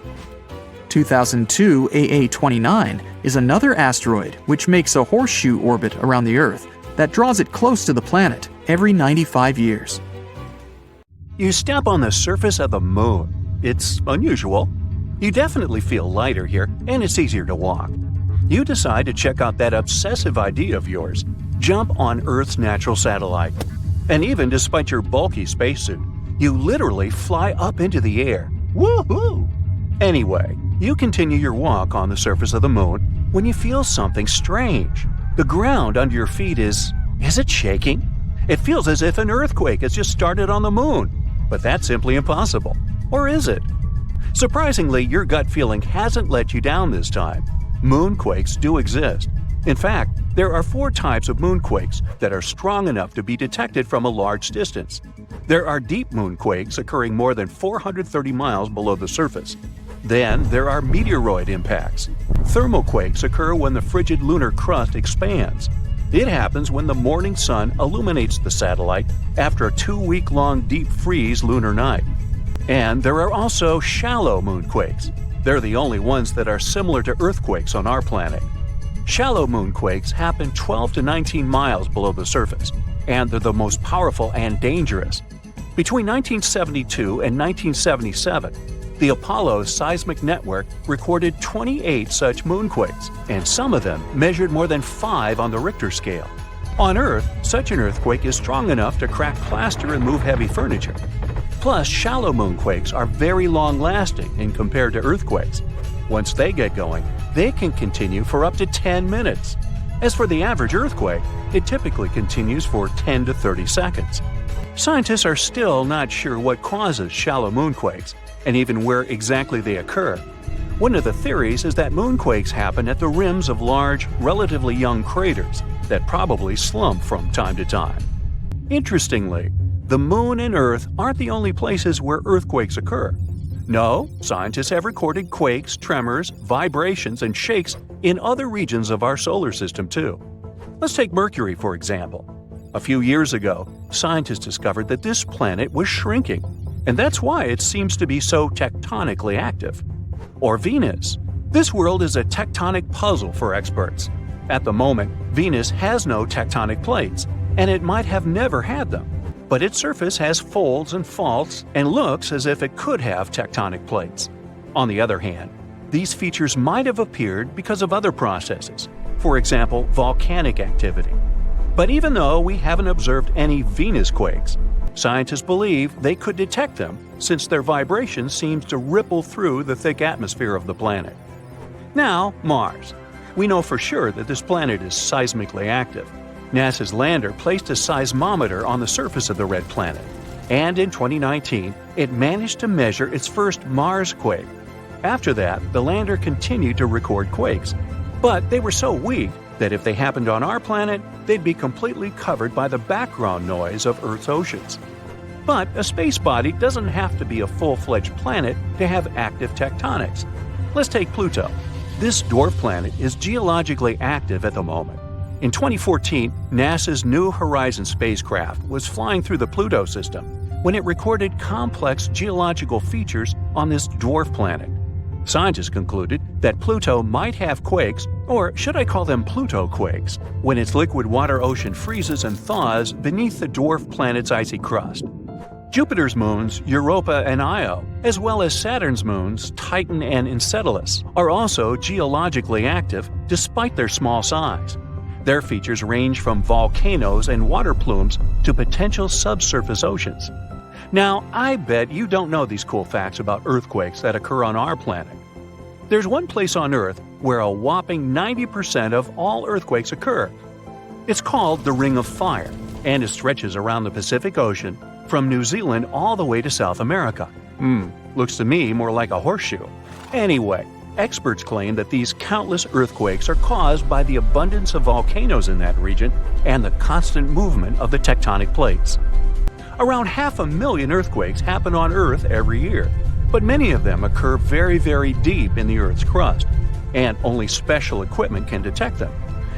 Speaker 3: 2002 AA29 is another asteroid which makes a horseshoe orbit around the Earth that draws it close to the planet every 95 years.
Speaker 2: You step on the surface of the moon. It's unusual. You definitely feel lighter here, and it's easier to walk. You decide to check out that obsessive idea of yours. Jump on Earth's natural satellite. And even despite your bulky spacesuit, you literally fly up into the air. Woohoo! Anyway, you continue your walk on the surface of the moon when you feel something strange. The ground under your feet is it shaking? It feels as if an earthquake has just started on the moon. But that's simply impossible. Or is it? Surprisingly, your gut feeling hasn't let you down this time. Moonquakes do exist. In fact, there are 4 types of moonquakes that are strong enough to be detected from a large distance. There are deep moonquakes occurring more than 430 miles below the surface. Then there are meteoroid impacts. Thermal quakes occur when the frigid lunar crust expands. It happens when the morning sun illuminates the satellite after a 2-week-long deep freeze lunar night. And there are also shallow moonquakes. They're the only ones that are similar to earthquakes on our planet. Shallow moonquakes happen 12 to 19 miles below the surface, and they're the most powerful and dangerous. Between 1972 and 1977, the Apollo seismic network recorded 28 such moonquakes, and some of them measured more than 5 on the Richter scale. On Earth, such an earthquake is strong enough to crack plaster and move heavy furniture. Plus, shallow moonquakes are very long-lasting in compared to earthquakes. Once they get going, they can continue for up to 10 minutes. As for the average earthquake, it typically continues for 10 to 30 seconds. Scientists are still not sure what causes shallow moonquakes, and even where exactly they occur. One of the theories is that moonquakes happen at the rims of large, relatively young craters that probably slump from time to time. Interestingly, the Moon and Earth aren't the only places where earthquakes occur. No, scientists have recorded quakes, tremors, vibrations, and shakes in other regions of our solar system too. Let's take Mercury, for example. A few years ago, scientists discovered that this planet was shrinking, and that's why it seems to be so tectonically active. Or Venus. This world is a tectonic puzzle for experts. At the moment, Venus has no tectonic plates, and it might have never had them. But its surface has folds and faults and looks as if it could have tectonic plates. On the other hand, these features might have appeared because of other processes, for example, volcanic activity. But even though we haven't observed any Venus quakes, scientists believe they could detect them since their vibration seems to ripple through the thick atmosphere of the planet. Now, Mars. We know for sure that this planet is seismically active. NASA's lander placed a seismometer on the surface of the red planet, and in 2019, it managed to measure its first Mars quake. After that, the lander continued to record quakes, but they were so weak that if they happened on our planet, they'd be completely covered by the background noise of Earth's oceans. But a space body doesn't have to be a full-fledged planet to have active tectonics. Let's take Pluto. This dwarf planet is geologically active at the moment. In 2014, NASA's New Horizons spacecraft was flying through the Pluto system when it recorded complex geological features on this dwarf planet. Scientists concluded that Pluto might have quakes, or should I call them Pluto quakes, when its liquid water ocean freezes and thaws beneath the dwarf planet's icy crust. Jupiter's moons, Europa and Io, as well as Saturn's moons, Titan and Enceladus, are also geologically active despite their small size. Their features range from volcanoes and water plumes to potential subsurface oceans. Now, I bet you don't know these cool facts about earthquakes that occur on our planet. There's one place on Earth where a whopping 90% of all earthquakes occur. It's called the Ring of Fire, and it stretches around the Pacific Ocean from New Zealand all the way to South America. Looks to me more like a horseshoe. Anyway, experts claim that these countless earthquakes are caused by the abundance of volcanoes in that region and the constant movement of the tectonic plates. Around 500,000 earthquakes happen on Earth every year. but many of them occur very, very deep in the Earth's crust, and only special equipment can detect them.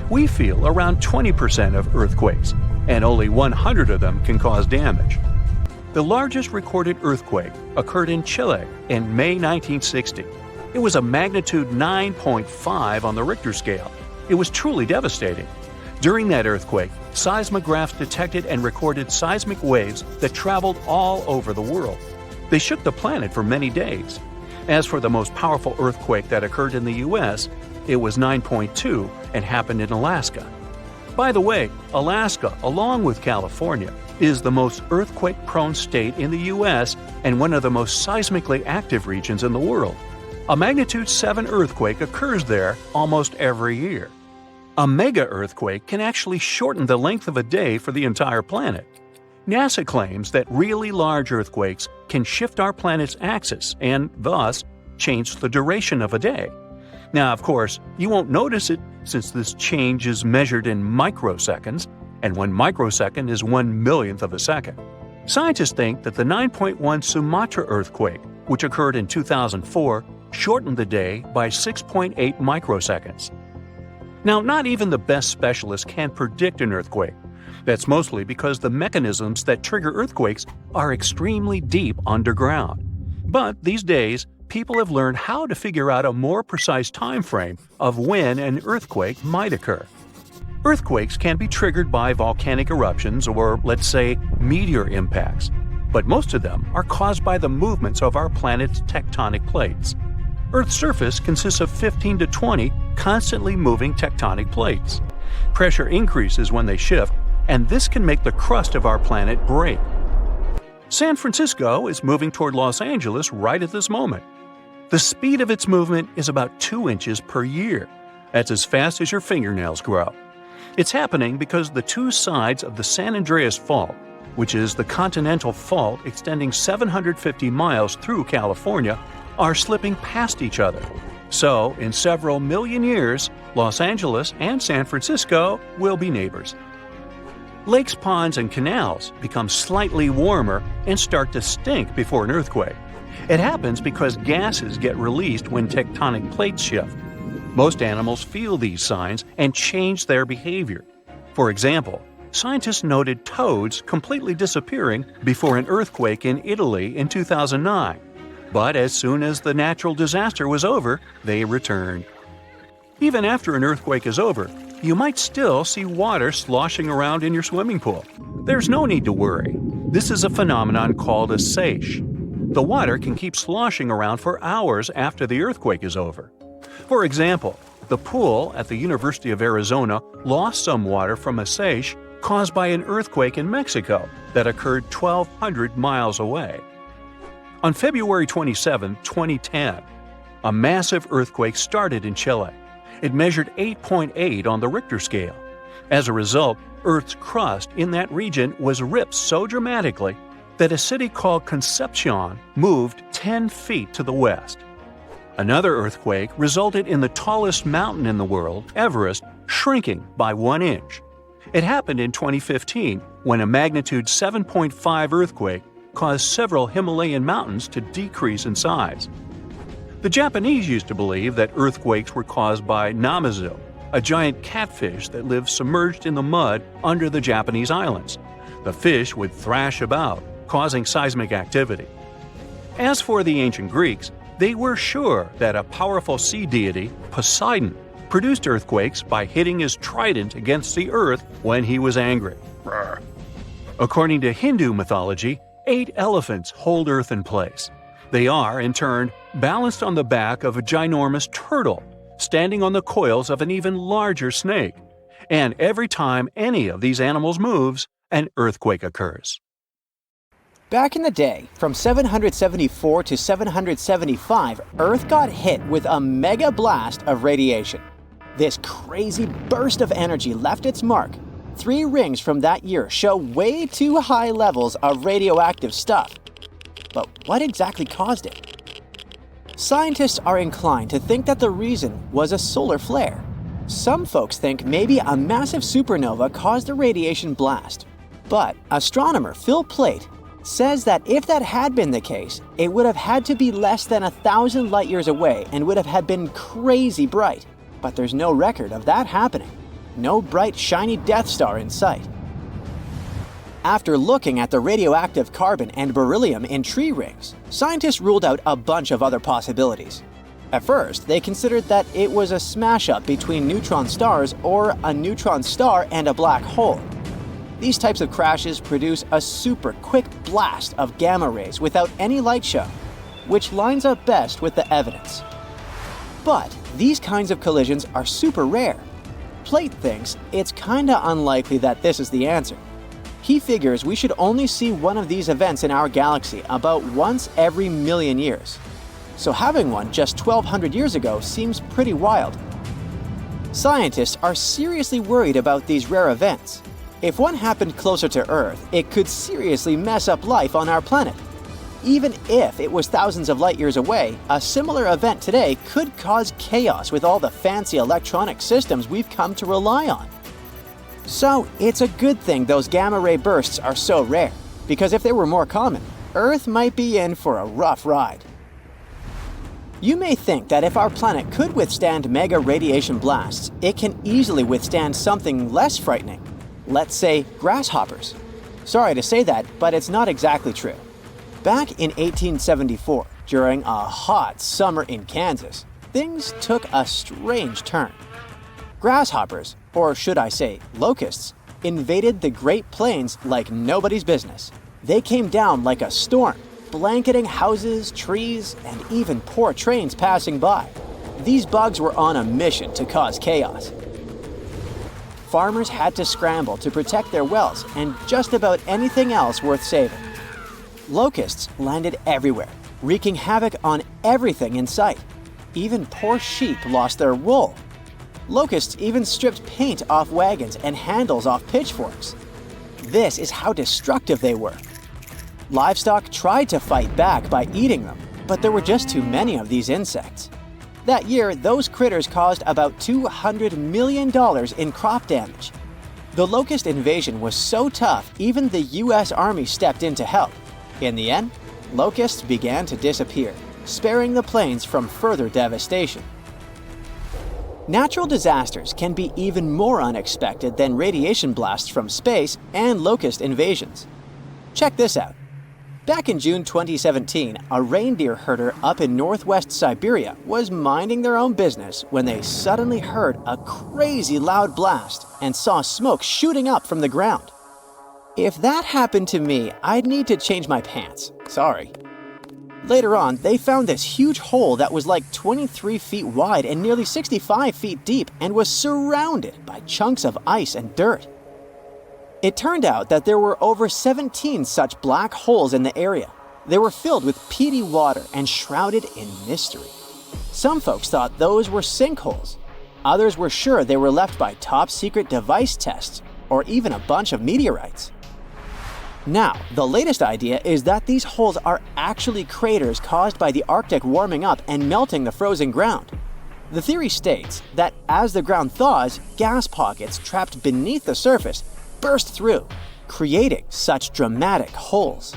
Speaker 2: We feel around 20% of earthquakes, and only 100 of them can cause damage. The largest recorded earthquake occurred in Chile in May 1960. It was a magnitude 9.5 on the Richter scale. It was truly devastating. During that earthquake, seismographs detected and recorded seismic waves that traveled all over the world. They shook the planet for many days. As for the most powerful earthquake that occurred in the U.S., it was 9.2 and happened in Alaska. By the way, Alaska, along with California, is the most earthquake-prone state in the U.S. and one of the most seismically active regions in the world. A magnitude 7 earthquake occurs there almost every year. A mega-earthquake can actually shorten the length of a day for the entire planet. NASA claims that really large earthquakes can shift our planet's axis and, thus, change the duration of a day. Now, of course, you won't notice it since this change is measured in microseconds, and 1 microsecond is 1/millionth of a second. Scientists think that the 9.1 Sumatra earthquake, which occurred in 2004, shortened the day by 6.8 microseconds. Now, not even the best specialists can predict an earthquake. That's mostly because the mechanisms that trigger earthquakes are extremely deep underground. But these days, people have learned how to figure out a more precise time frame of when an earthquake might occur. Earthquakes can be triggered by volcanic eruptions or, let's say, meteor impacts, but most of them are caused by the movements of our planet's tectonic plates. Earth's surface consists of 15 to 20 constantly moving tectonic plates. Pressure increases when they shift, and this can make the crust of our planet break. San Francisco is moving toward Los Angeles right at this moment. The speed of its movement is about 2 inches per year. That's as fast as your fingernails grow. It's happening because the two sides of the San Andreas Fault, which is the continental fault extending 750 miles through California, are slipping past each other. So, in several million years, Los Angeles and San Francisco will be neighbors. Lakes, ponds, and canals become slightly warmer and start to stink before an earthquake. It happens because gases get released when tectonic plates shift. Most animals feel these signs and change their behavior. For example, scientists noted toads completely disappearing before an earthquake in Italy in 2009. But as soon as the natural disaster was over, they returned. Even after an earthquake is over, you might still see water sloshing around in your swimming pool. There's no need to worry. This is a phenomenon called a seiche. The water can keep sloshing around for hours after the earthquake is over. For example, the pool at the University of Arizona lost some water from a seiche caused by an earthquake in Mexico that occurred 1,200 miles away. On February 27, 2010, a massive earthquake started in Chile. It measured 8.8 on the Richter scale. As a result, Earth's crust in that region was ripped so dramatically that a city called Concepcion moved 10 feet to the west. Another earthquake resulted in the tallest mountain in the world, Everest, shrinking by 1 inch. It happened in 2015 when a magnitude 7.5 earthquake caused several Himalayan mountains to decrease in size. The Japanese used to believe that earthquakes were caused by namazu, a giant catfish that lives submerged in the mud under the Japanese islands. The fish would thrash about, causing seismic activity. As for the ancient Greeks, they were sure that a powerful sea deity, Poseidon, produced earthquakes by hitting his trident against the earth when he was angry. According to Hindu mythology, 8 elephants hold Earth in place. They are, in turn, balanced on the back of a ginormous turtle, standing on the coils of an even larger snake. And every time any of these animals moves, an earthquake occurs.
Speaker 1: Back in the day, from 774 to 775, Earth got hit with a mega blast of radiation. This crazy burst of energy left its mark. 3 rings from that year show way too high levels of radioactive stuff. But what exactly caused it? Scientists are inclined to think that the reason was a solar flare. Some folks think maybe a massive supernova caused the radiation blast. But astronomer Phil Plait says that if that had been the case, it would have had to be less than 1,000 light years away and would have had been crazy bright. But there's no record of that happening. No bright, shiny Death Star in sight. After looking at the radioactive carbon and beryllium in tree rings, scientists ruled out a bunch of other possibilities. At first, they considered that it was a smash-up between neutron stars or a neutron star and a black hole. These types of crashes produce a super quick blast of gamma rays without any light show, which lines up best with the evidence. But these kinds of collisions are super rare. Plate thinks it's kinda unlikely that this is the answer. He figures we should only see one of these events in our galaxy about once every million years. So having one just 1,200 years ago seems pretty wild. Scientists are seriously worried about these rare events. If one happened closer to Earth, it could seriously mess up life on our planet. Even if it was thousands of light years away, a similar event today could cause chaos with all the fancy electronic systems we've come to rely on. So it's a good thing those gamma ray bursts are so rare, because if they were more common, Earth might be in for a rough ride. You may think that if our planet could withstand mega radiation blasts, it can easily withstand something less frightening. Let's say grasshoppers. Sorry to say that, but it's not exactly true. Back in 1874, during a hot summer in Kansas, things took a strange turn. Grasshoppers, or should I say locusts, invaded the Great Plains like nobody's business. They came down like a storm, blanketing houses, trees, and even poor trains passing by. These bugs were on a mission to cause chaos. Farmers had to scramble to protect their wells and just about anything else worth saving. Locusts landed everywhere, wreaking havoc on everything in sight. Even poor sheep lost their wool. Locusts even stripped paint off wagons and handles off pitchforks. This is how destructive they were. Livestock tried to fight back by eating them, but there were just too many of these insects. That year, those critters caused about $200 million in crop damage. The locust invasion was so tough, even the US Army stepped in to help. In the end, locusts began to disappear, sparing the plains from further devastation. Natural disasters can be even more unexpected than radiation blasts from space and locust invasions. Check this out. Back in June 2017, a reindeer herder up in northwest Siberia was minding their own business when they suddenly heard a crazy loud blast and saw smoke shooting up from the ground. If that happened to me, I'd need to change my pants. Sorry. Later on, they found this huge hole that was like 23 feet wide and nearly 65 feet deep and was surrounded by chunks of ice and dirt. It turned out that there were over 17 such black holes in the area. They were filled with peaty water and shrouded in mystery. Some folks thought those were sinkholes. Others were sure they were left by top-secret device tests or even a bunch of meteorites. Now, the latest idea is that these holes are actually craters caused by the Arctic warming up and melting the frozen ground. The theory states that as the ground thaws, gas pockets trapped beneath the surface burst through, creating such dramatic holes.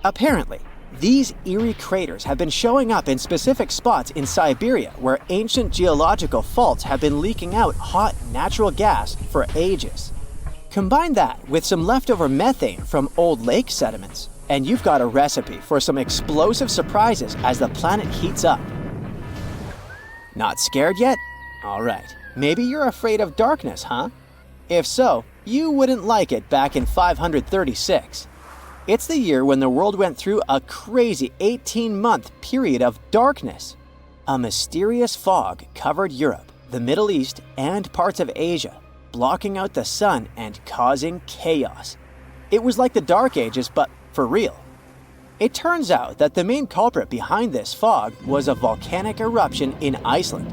Speaker 1: Apparently, these eerie craters have been showing up in specific spots in Siberia where ancient geological faults have been leaking out hot natural gas for ages. Combine that with some leftover methane from old lake sediments, and you've got a recipe for some explosive surprises as the planet heats up. Not scared yet? All right, maybe you're afraid of darkness, huh? If so, you wouldn't like it back in 536. It's the year when the world went through a crazy 18-month period of darkness. A mysterious fog covered Europe, the Middle East, and parts of Asia, blocking out the sun and causing chaos. It was like the Dark Ages, but for real. It turns out that the main culprit behind this fog was a volcanic eruption in Iceland.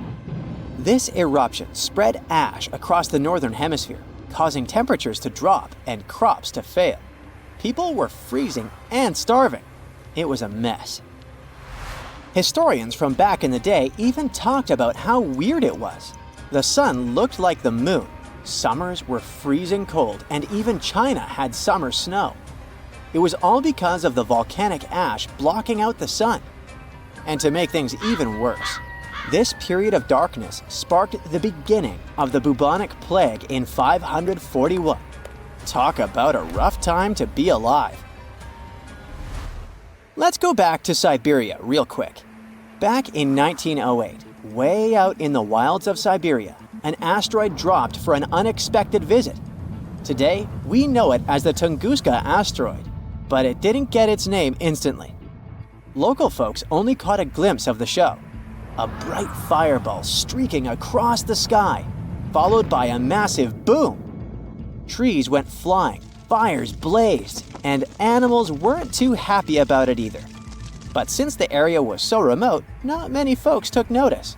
Speaker 1: This eruption spread ash across the northern hemisphere, causing temperatures to drop and crops to fail. People were freezing and starving. It was a mess. Historians from back in the day even talked about how weird it was. The sun looked like the moon. Summers were freezing cold, and even China had summer snow. It was all because of the volcanic ash blocking out the sun. And to make things even worse, this period of darkness sparked the beginning of the bubonic plague in 541. Talk about a rough time to be alive. Let's go back to Siberia real quick. Back in 1908, way out in the wilds of Siberia, an asteroid dropped for an unexpected visit. Today, we know it as the Tunguska asteroid, but it didn't get its name instantly. Local folks only caught a glimpse of the show. A bright fireball streaking across the sky, followed by a massive boom. Trees went flying, fires blazed, and animals weren't too happy about it either. But since the area was so remote, not many folks took notice.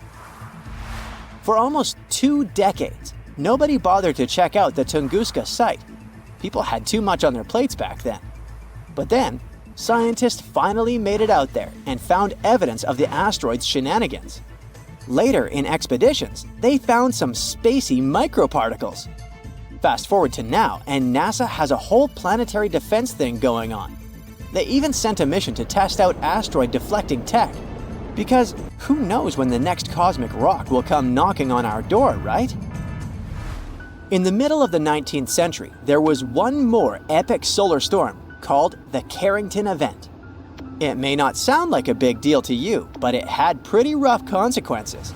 Speaker 1: For almost 2 decades, nobody bothered to check out the Tunguska site. People had too much on their plates back then. But then, scientists finally made it out there and found evidence of the asteroid's shenanigans. Later in expeditions, they found some spacey microparticles. Fast forward to now, and NASA has a whole planetary defense thing going on. They even sent a mission to test out asteroid deflecting tech. Because who knows when the next cosmic rock will come knocking on our door, right? In the middle of the 19th century, there was one more epic solar storm called the Carrington Event. It may not sound like a big deal to you, but it had pretty rough consequences.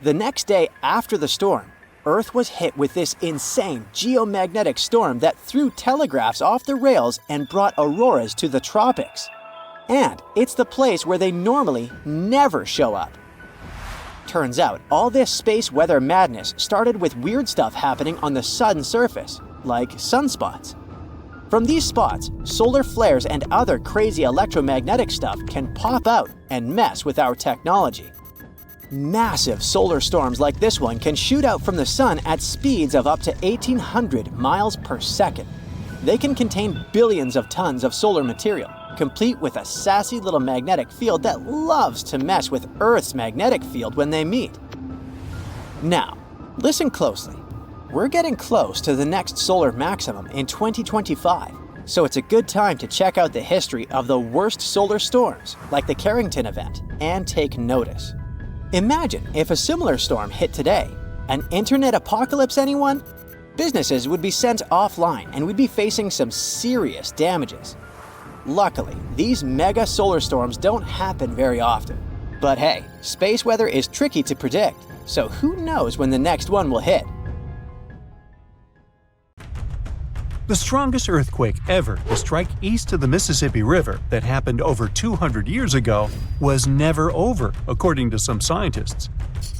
Speaker 1: The next day after the storm, Earth was hit with this insane geomagnetic storm that threw telegraphs off the rails and brought auroras to the tropics. And it's the place where they normally never show up. Turns out, all this space weather madness started with weird stuff happening on the sun's surface, like sunspots. From these spots, solar flares and other crazy electromagnetic stuff can pop out and mess with our technology. Massive solar storms like this one can shoot out from the sun at speeds of up to 1,800 miles per second. They can contain billions of tons of solar material, complete with a sassy little magnetic field that loves to mess with Earth's magnetic field when they meet. Now, listen closely. We're getting close to the next solar maximum in 2025, so it's a good time to check out the history of the worst solar storms, like the Carrington Event, and take notice. Imagine if a similar storm hit today. An internet apocalypse, anyone? Businesses would be sent offline and we'd be facing some serious damages. Luckily, these mega solar storms don't happen very often. But hey, space weather is tricky to predict, so who knows when the next one will hit?
Speaker 2: The strongest earthquake ever to strike east of the Mississippi River that happened over 200 years ago was never over, according to some scientists.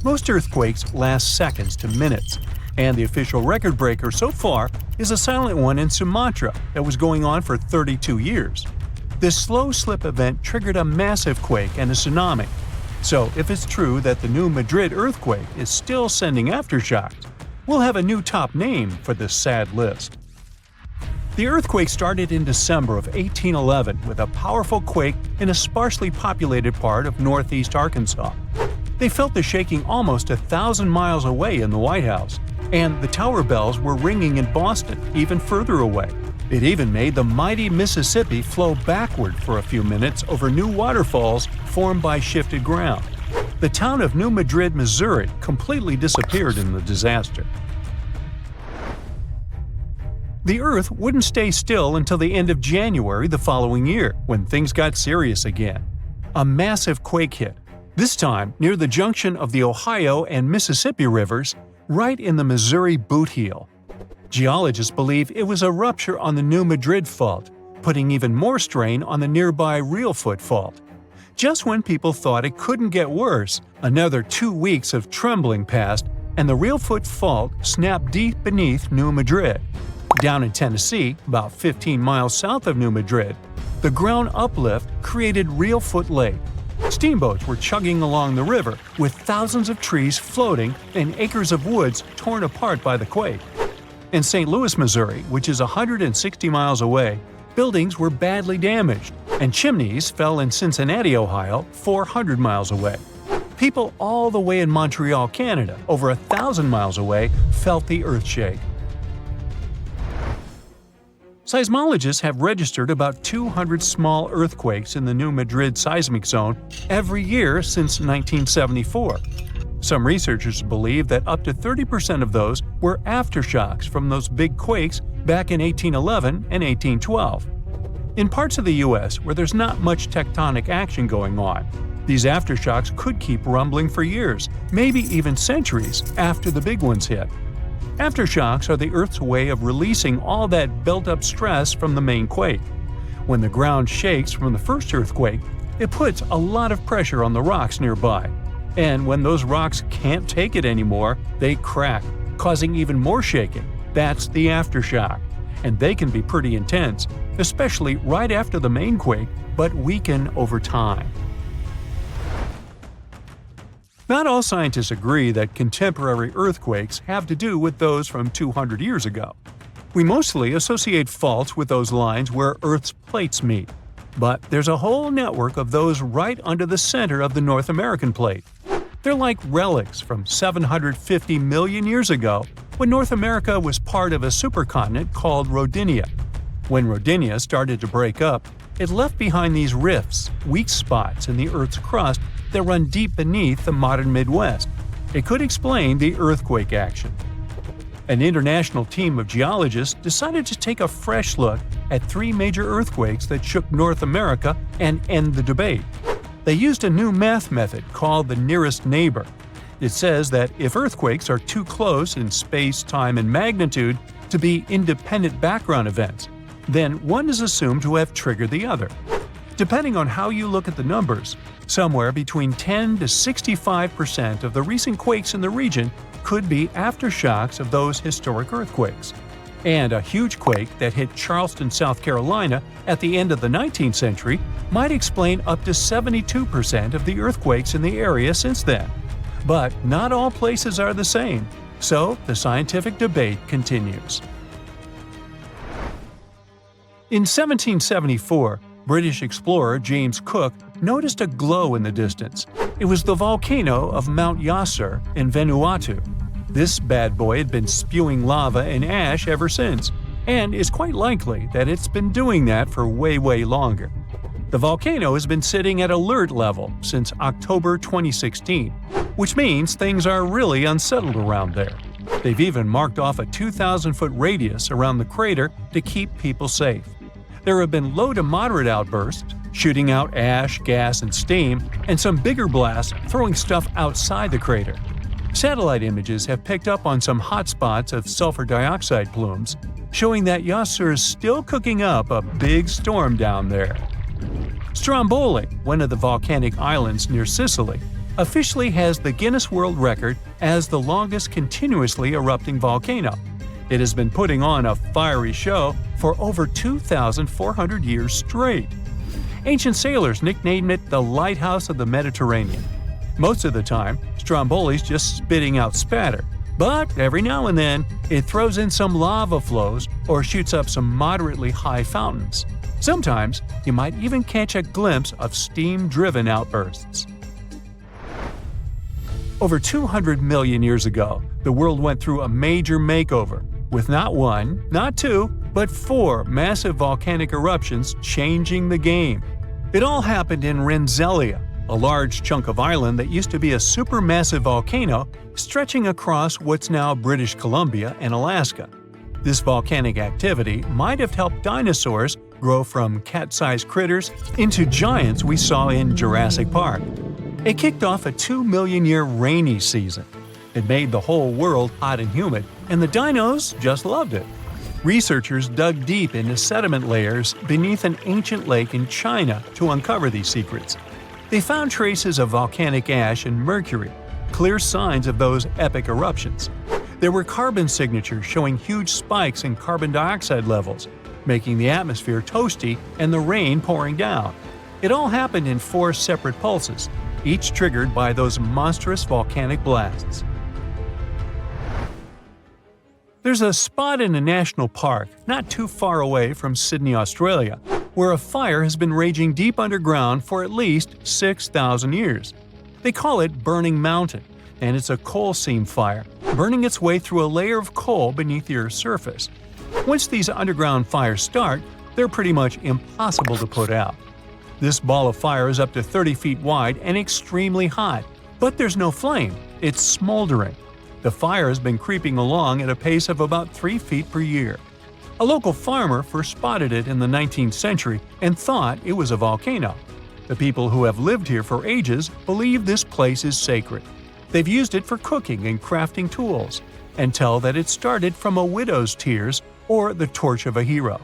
Speaker 2: Most earthquakes last seconds to minutes, and the official record breaker so far is a silent one in Sumatra that was going on for 32 years. This slow slip event triggered a massive quake and a tsunami. So if it's true that the new Madrid earthquake is still sending aftershocks, we'll have a new top name for this sad list. The earthquake started in December of 1811 with a powerful quake in a sparsely populated part of northeast Arkansas. They felt the shaking almost 1,000 miles away in the White House, and the tower bells were ringing in Boston, even further away. It even made the mighty Mississippi flow backward for a few minutes over new waterfalls formed by shifted ground. The town of New Madrid, Missouri, completely disappeared in the disaster. The Earth wouldn't stay still until the end of January the following year, when things got serious again. A massive quake hit, this time near the junction of the Ohio and Mississippi rivers, right in the Missouri boot heel. Geologists believe it was a rupture on the New Madrid Fault, putting even more strain on the nearby Reelfoot Fault. Just when people thought it couldn't get worse, another 2 weeks of trembling passed, and the Reelfoot Fault snapped deep beneath New Madrid. Down in Tennessee, about 15 miles south of New Madrid, the ground uplift created Reelfoot Lake. Steamboats were chugging along the river, with thousands of trees floating and acres of woods torn apart by the quake. In St. Louis, Missouri, which is 160 miles away, buildings were badly damaged, and chimneys fell in Cincinnati, Ohio, 400 miles away. People all the way in Montreal, Canada, over 1,000 miles away, felt the earthshake. Seismologists have registered about 200 small earthquakes in the new Madrid Seismic Zone every year since 1974. Some researchers believe that up to 30% of those were aftershocks from those big quakes back in 1811 and 1812. In parts of the U.S. where there's not much tectonic action going on, these aftershocks could keep rumbling for years, maybe even centuries, after the big ones hit. Aftershocks are the Earth's way of releasing all that built-up stress from the main quake. When the ground shakes from the first earthquake, it puts a lot of pressure on the rocks nearby. And when those rocks can't take it anymore, they crack, causing even more shaking. That's the aftershock. And they can be pretty intense, especially right after the main quake, but weaken over time. Not all scientists agree that contemporary earthquakes have to do with those from 200 years ago. We mostly associate faults with those lines where Earth's plates meet. But there's a whole network of those right under the center of the North American plate. They're like relics from 750 million years ago, when North America was part of a supercontinent called Rodinia. When Rodinia started to break up, it left behind these rifts, weak spots in the Earth's crust that run deep beneath the modern Midwest. It could explain the earthquake action. An international team of geologists decided to take a fresh look at 3 major earthquakes that shook North America and end the debate. They used a new math method called the nearest neighbor. It says that if earthquakes are too close in space, time, and magnitude to be independent background events, then one is assumed to have triggered the other. Depending on how you look at the numbers, somewhere between 10 to 65% of the recent quakes in the region could be aftershocks of those historic earthquakes. And a huge quake that hit Charleston, South Carolina at the end of the 19th century might explain up to 72% of the earthquakes in the area since then. But not all places are the same, so the scientific debate continues. In 1774, British explorer James Cook noticed a glow in the distance. It was the volcano of Mount Yasur in Vanuatu. This bad boy had been spewing lava and ash ever since, and it's quite likely that it's been doing that for way longer. The volcano has been sitting at alert level since October 2016, which means things are really unsettled around there. They've even marked off a 2,000-foot radius around the crater to keep people safe. There have been low to moderate outbursts, shooting out ash, gas, and steam, and some bigger blasts throwing stuff outside the crater. Satellite images have picked up on some hotspots of sulfur dioxide plumes, showing that Yasur is still cooking up a big storm down there. Stromboli, one of the volcanic islands near Sicily, officially has the Guinness World Record as the longest continuously erupting volcano. It has been putting on a fiery show for over 2,400 years straight. Ancient sailors nicknamed it the Lighthouse of the Mediterranean. Most of the time, Stromboli's just spitting out spatter, but every now and then it throws in some lava flows or shoots up some moderately high fountains. Sometimes you might even catch a glimpse of steam-driven outbursts. Over 200 million years ago, the world went through a major makeover, with not one, not two, but 4 massive volcanic eruptions changing the game. It all happened in Rensselaer, a large chunk of island that used to be a supermassive volcano stretching across what's now British Columbia and Alaska. This volcanic activity might have helped dinosaurs grow from cat-sized critters into giants we saw in Jurassic Park. It kicked off a 2-million-year rainy season. It made the whole world hot and humid, and the dinos just loved it. Researchers dug deep into sediment layers beneath an ancient lake in China to uncover these secrets. They found traces of volcanic ash and mercury, clear signs of those epic eruptions. There were carbon signatures showing huge spikes in carbon dioxide levels, making the atmosphere toasty and the rain pouring down. It all happened in 4 separate pulses, each triggered by those monstrous volcanic blasts. There's a spot in a national park not too far away from Sydney, Australia, where a fire has been raging deep underground for at least 6,000 years. They call it Burning Mountain, and it's a coal seam fire, burning its way through a layer of coal beneath the Earth's surface. Once these underground fires start, they're pretty much impossible to put out. This ball of fire is up to 30 feet wide and extremely hot, but there's no flame, it's smoldering. The fire has been creeping along at a pace of about 3 feet per year. A local farmer first spotted it in the 19th century and thought it was a volcano. The people who have lived here for ages believe this place is sacred. They've used it for cooking and crafting tools, and tell that it started from a widow's tears or the torch of a hero.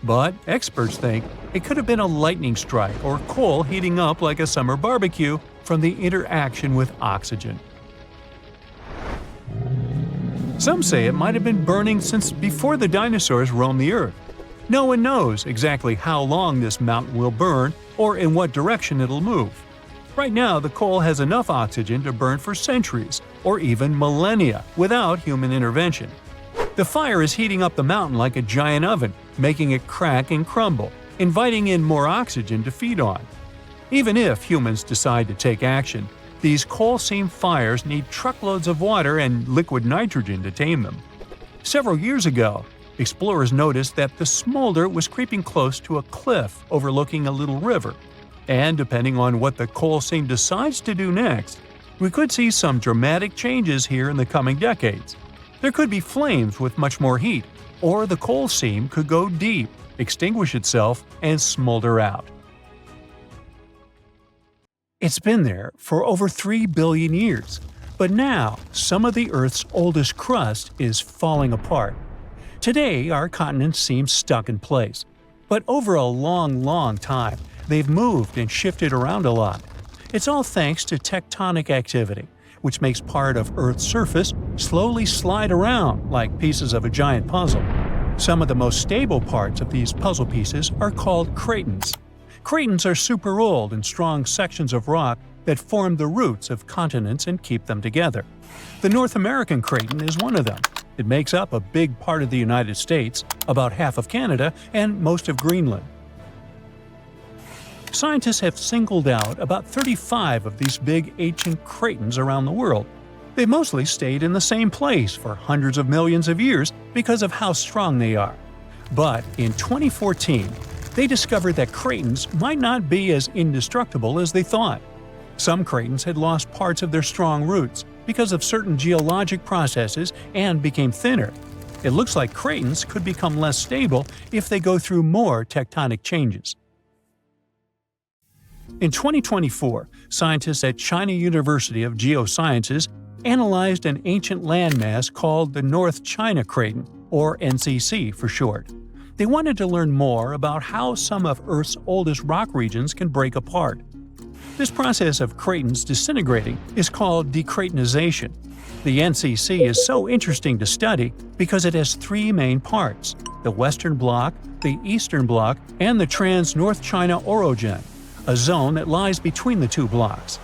Speaker 2: But experts think it could have been a lightning strike or coal heating up like a summer barbecue from the interaction with oxygen. Some say it might have been burning since before the dinosaurs roamed the Earth. No one knows exactly how long this mountain will burn or in what direction it'll move. Right now, the coal has enough oxygen to burn for centuries or even millennia without human intervention. The fire is heating up the mountain like a giant oven, making it crack and crumble, inviting in more oxygen to feed on. Even if humans decide to take action, these coal-seam fires need truckloads of water and liquid nitrogen to tame them. Several years ago, explorers noticed that the smolder was creeping close to a cliff overlooking a little river. And depending on what the coal seam decides to do next, we could see some dramatic changes here in the coming decades. There could be flames with much more heat, or the coal seam could go deep, extinguish itself, and smolder out. It's been there for over 3 billion years, but now some of the Earth's oldest crust is falling apart. Today, our continents seem stuck in place, but over a long time, they've moved and shifted around a lot. It's all thanks to tectonic activity, which makes part of Earth's surface slowly slide around like pieces of a giant puzzle. Some of the most stable parts of these puzzle pieces are called cratons. Cratons are super old and strong sections of rock that form the roots of continents and keep them together. The North American craton is one of them. It makes up a big part of the United States, about half of Canada, and most of Greenland. Scientists have singled out about 35 of these big ancient cratons around the world. They've mostly stayed in the same place for hundreds of millions of years because of how strong they are. But in 2014, they discovered that cratons might not be as indestructible as they thought. Some cratons had lost parts of their strong roots because of certain geologic processes and became thinner. It looks like cratons could become less stable if they go through more tectonic changes. In 2024, scientists at China University of Geosciences analyzed an ancient landmass called the North China Craton, or NCC for short. They wanted to learn more about how some of Earth's oldest rock regions can break apart. This process of cratons disintegrating is called decratonization. The NCC is so interesting to study because it has 3 main parts: the Western Bloc, the Eastern Bloc, and the Trans-North China Orogen, a zone that lies between the 2 blocks.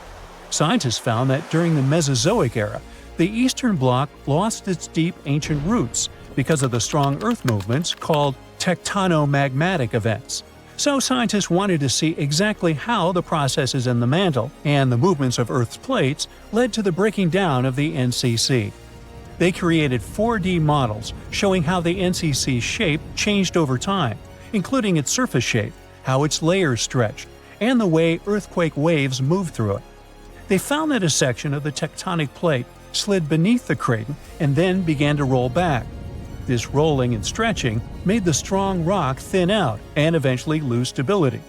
Speaker 2: Scientists found that during the Mesozoic era, the Eastern Bloc lost its deep ancient roots because of the strong Earth movements called tectonomagmatic events. So scientists wanted to see exactly how the processes in the mantle and the movements of Earth's plates led to the breaking down of the NCC. They created 4D models showing how the NCC's shape changed over time, including its surface shape, how its layers stretched, and the way earthquake waves moved through it. They found that a section of the tectonic plate slid beneath the craton and then began to roll back. This rolling and stretching made the strong rock thin out and eventually lose stability.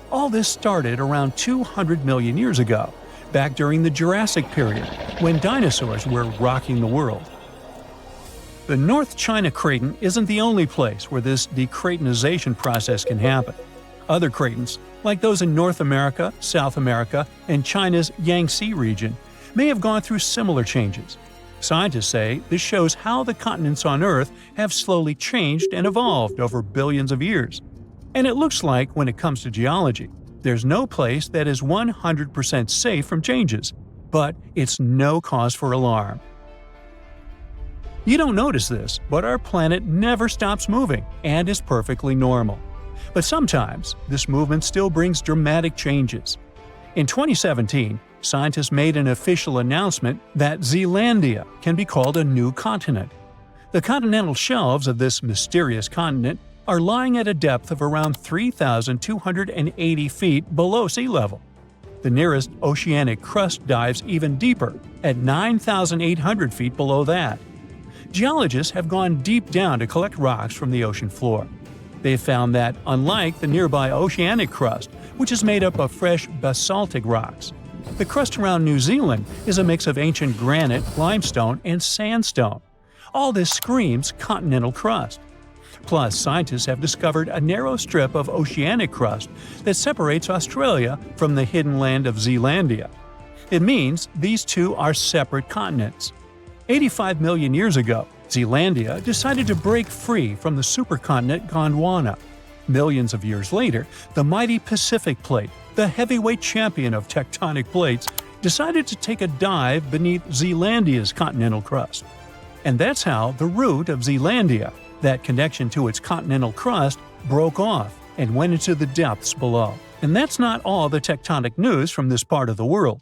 Speaker 2: All this started around 200 million years ago, back during the Jurassic period, when dinosaurs were rocking the world. The North China Craton isn't the only place where this decratonization process can happen. Other cratons, like those in North America, South America, and China's Yangtze region, may have gone through similar changes. Scientists say this shows how the continents on Earth have slowly changed and evolved over billions of years. And it looks like, when it comes to geology, there's no place that is 100% safe from changes, but it's no cause for alarm. You don't notice this, but our planet never stops moving and is perfectly normal. But sometimes, this movement still brings dramatic changes. In 2017, scientists made an official announcement that Zealandia can be called a new continent. The continental shelves of this mysterious continent are lying at a depth of around 3,280 feet below sea level. The nearest oceanic crust dives even deeper, at 9,800 feet below that. Geologists have gone deep down to collect rocks from the ocean floor. They've found that, unlike the nearby oceanic crust, which is made up of fresh basaltic rocks, the crust around New Zealand is a mix of ancient granite, limestone, and sandstone. All this screams continental crust. Plus, scientists have discovered a narrow strip of oceanic crust that separates Australia from the hidden land of Zealandia. It means these two are separate continents. 85 million years ago, Zealandia decided to break free from the supercontinent Gondwana. Millions of years later, the mighty Pacific Plate, the heavyweight champion of tectonic plates, decided to take a dive beneath Zealandia's continental crust. And that's how the root of Zealandia, that connection to its continental crust, broke off and went into the depths below. And that's not all the tectonic news from this part of the world.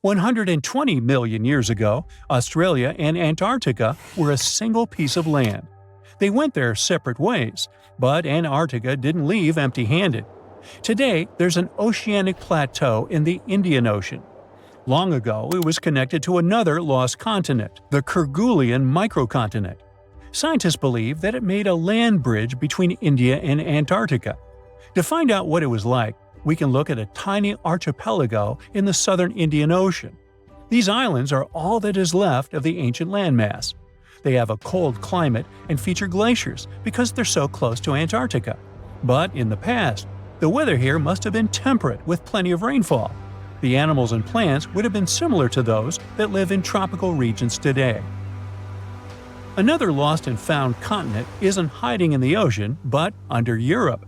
Speaker 2: 120 million years ago, Australia and Antarctica were a single piece of land. They went their separate ways, but Antarctica didn't leave empty-handed. Today, there's an oceanic plateau in the Indian Ocean. Long ago, it was connected to another lost continent, the Kerguelen microcontinent. Scientists believe that it made a land bridge between India and Antarctica. To find out what it was like, we can look at a tiny archipelago in the southern Indian Ocean. These islands are all that is left of the ancient landmass. They have a cold climate and feature glaciers because they're so close to Antarctica. But in the past, the weather here must have been temperate with plenty of rainfall. The animals and plants would have been similar to those that live in tropical regions today. Another lost and found continent isn't hiding in the ocean, but under Europe.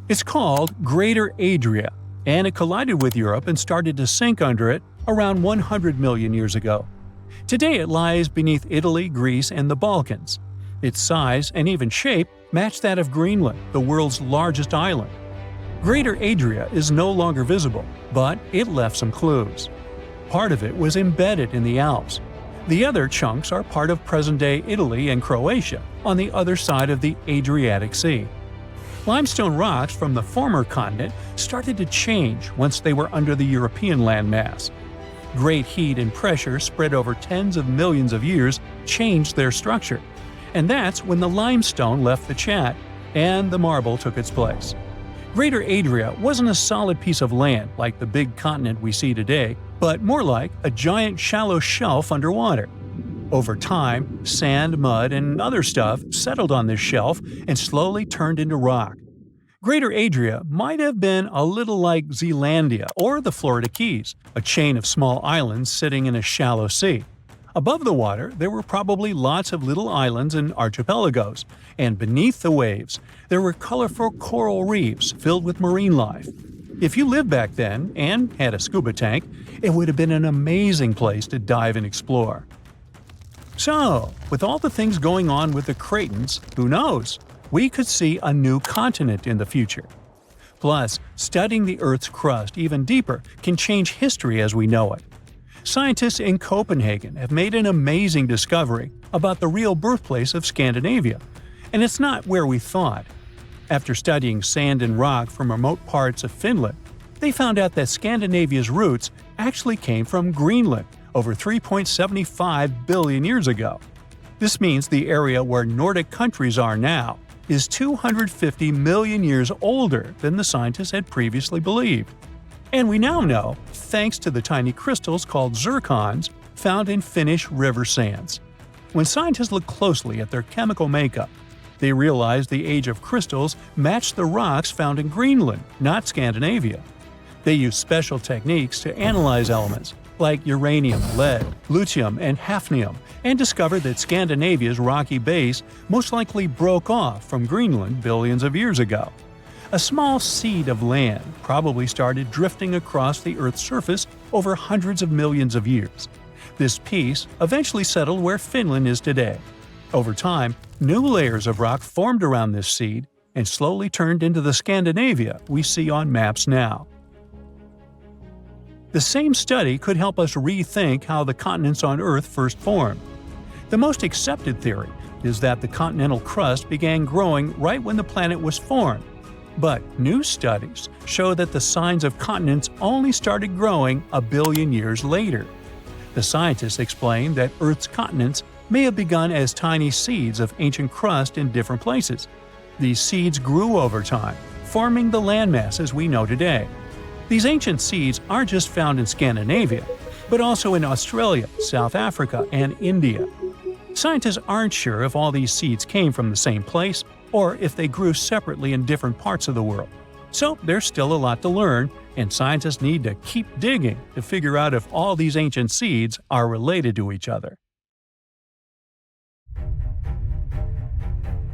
Speaker 2: It's called Greater Adria, and it collided with Europe and started to sink under it around 100 million years ago. Today it lies beneath Italy, Greece, and the Balkans. Its size and even shape match that of Greenland, the world's largest island. Greater Adria is no longer visible, but it left some clues. Part of it was embedded in the Alps. The other chunks are part of present-day Italy and Croatia, on the other side of the Adriatic Sea. Limestone rocks from the former continent started to change once they were under the European landmass. Great heat and pressure spread over tens of millions of years changed their structure. And that's when the limestone left the chat and the marble took its place. Greater Adria wasn't a solid piece of land like the big continent we see today, but more like a giant shallow shelf underwater. Over time, sand, mud, and other stuff settled on this shelf and slowly turned into rock. Greater Adria might have been a little like Zealandia or the Florida Keys, a chain of small islands sitting in a shallow sea. Above the water, there were probably lots of little islands and archipelagos, and beneath the waves, there were colorful coral reefs filled with marine life. If you lived back then and had a scuba tank, it would have been an amazing place to dive and explore. So, with all the things going on with the Cratons, who knows? We could see a new continent in the future. Plus, studying the Earth's crust even deeper can change history as we know it. Scientists in Copenhagen have made an amazing discovery about the real birthplace of Scandinavia, and it's not where we thought. After studying sand and rock from remote parts of Finland, they found out that Scandinavia's roots actually came from Greenland over 3.75 billion years ago. This means the area where Nordic countries are now is 250 million years older than the scientists had previously believed. And we now know, thanks to the tiny crystals called zircons found in Finnish river sands. When scientists look closely at their chemical makeup, they realize the age of crystals matched the rocks found in Greenland, not Scandinavia. They use special techniques to analyze elements like uranium, lead, lutetium, and hafnium, and discovered that Scandinavia's rocky base most likely broke off from Greenland billions of years ago. A small seed of land probably started drifting across the Earth's surface over hundreds of millions of years. This piece eventually settled where Finland is today. Over time, new layers of rock formed around this seed and slowly turned into the Scandinavia we see on maps now. The same study could help us rethink how the continents on Earth first formed. The most accepted theory is that the continental crust began growing right when the planet was formed. But new studies show that the signs of continents only started growing a billion years later. The scientists explain that Earth's continents may have begun as tiny seeds of ancient crust in different places. These seeds grew over time, forming the landmasses we know today. These ancient seeds aren't just found in Scandinavia, but also in Australia, South Africa, and India. Scientists aren't sure if all these seeds came from the same place or if they grew separately in different parts of the world. So there's still a lot to learn, and scientists need to keep digging to figure out if all these ancient seeds are related to each other.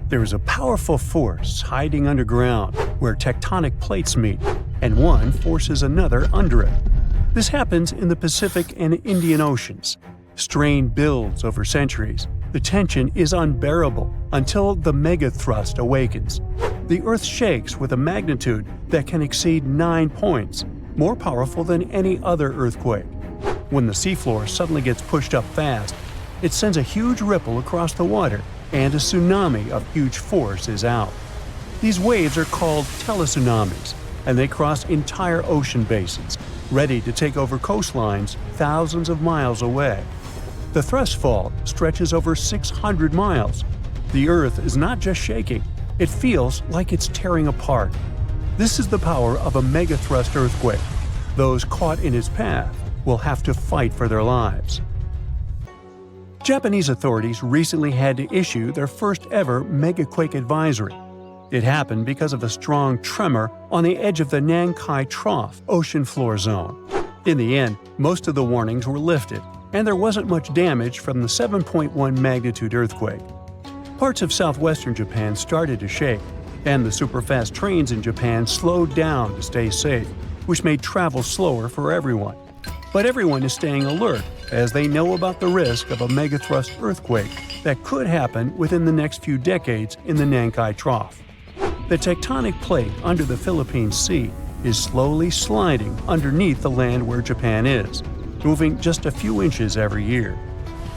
Speaker 2: There is a powerful force hiding underground where tectonic plates meet, and one forces another under it. This happens in the Pacific and Indian Oceans. Strain builds over centuries. The tension is unbearable until the megathrust awakens. The Earth shakes with a magnitude that can exceed 9 points, more powerful than any other earthquake. When the seafloor suddenly gets pushed up fast, it sends a huge ripple across the water, and a tsunami of huge force is out. These waves are called teletsunamis, and they cross entire ocean basins, ready to take over coastlines thousands of miles away. The thrust fault stretches over 600 miles. The Earth is not just shaking, it feels like it's tearing apart. This is the power of a megathrust earthquake. Those caught in its path will have to fight for their lives. Japanese authorities recently had to issue their first ever megaquake advisory. It happened because of a strong tremor on the edge of the Nankai Trough ocean floor zone. In the end, most of the warnings were lifted, and there wasn't much damage from the 7.1 magnitude earthquake. Parts of southwestern Japan started to shake, and the superfast trains in Japan slowed down to stay safe, which made travel slower for everyone. But everyone is staying alert as they know about the risk of a megathrust earthquake that could happen within the next few decades in the Nankai Trough. The tectonic plate under the Philippine Sea is slowly sliding underneath the land where Japan is, moving just a few inches every year.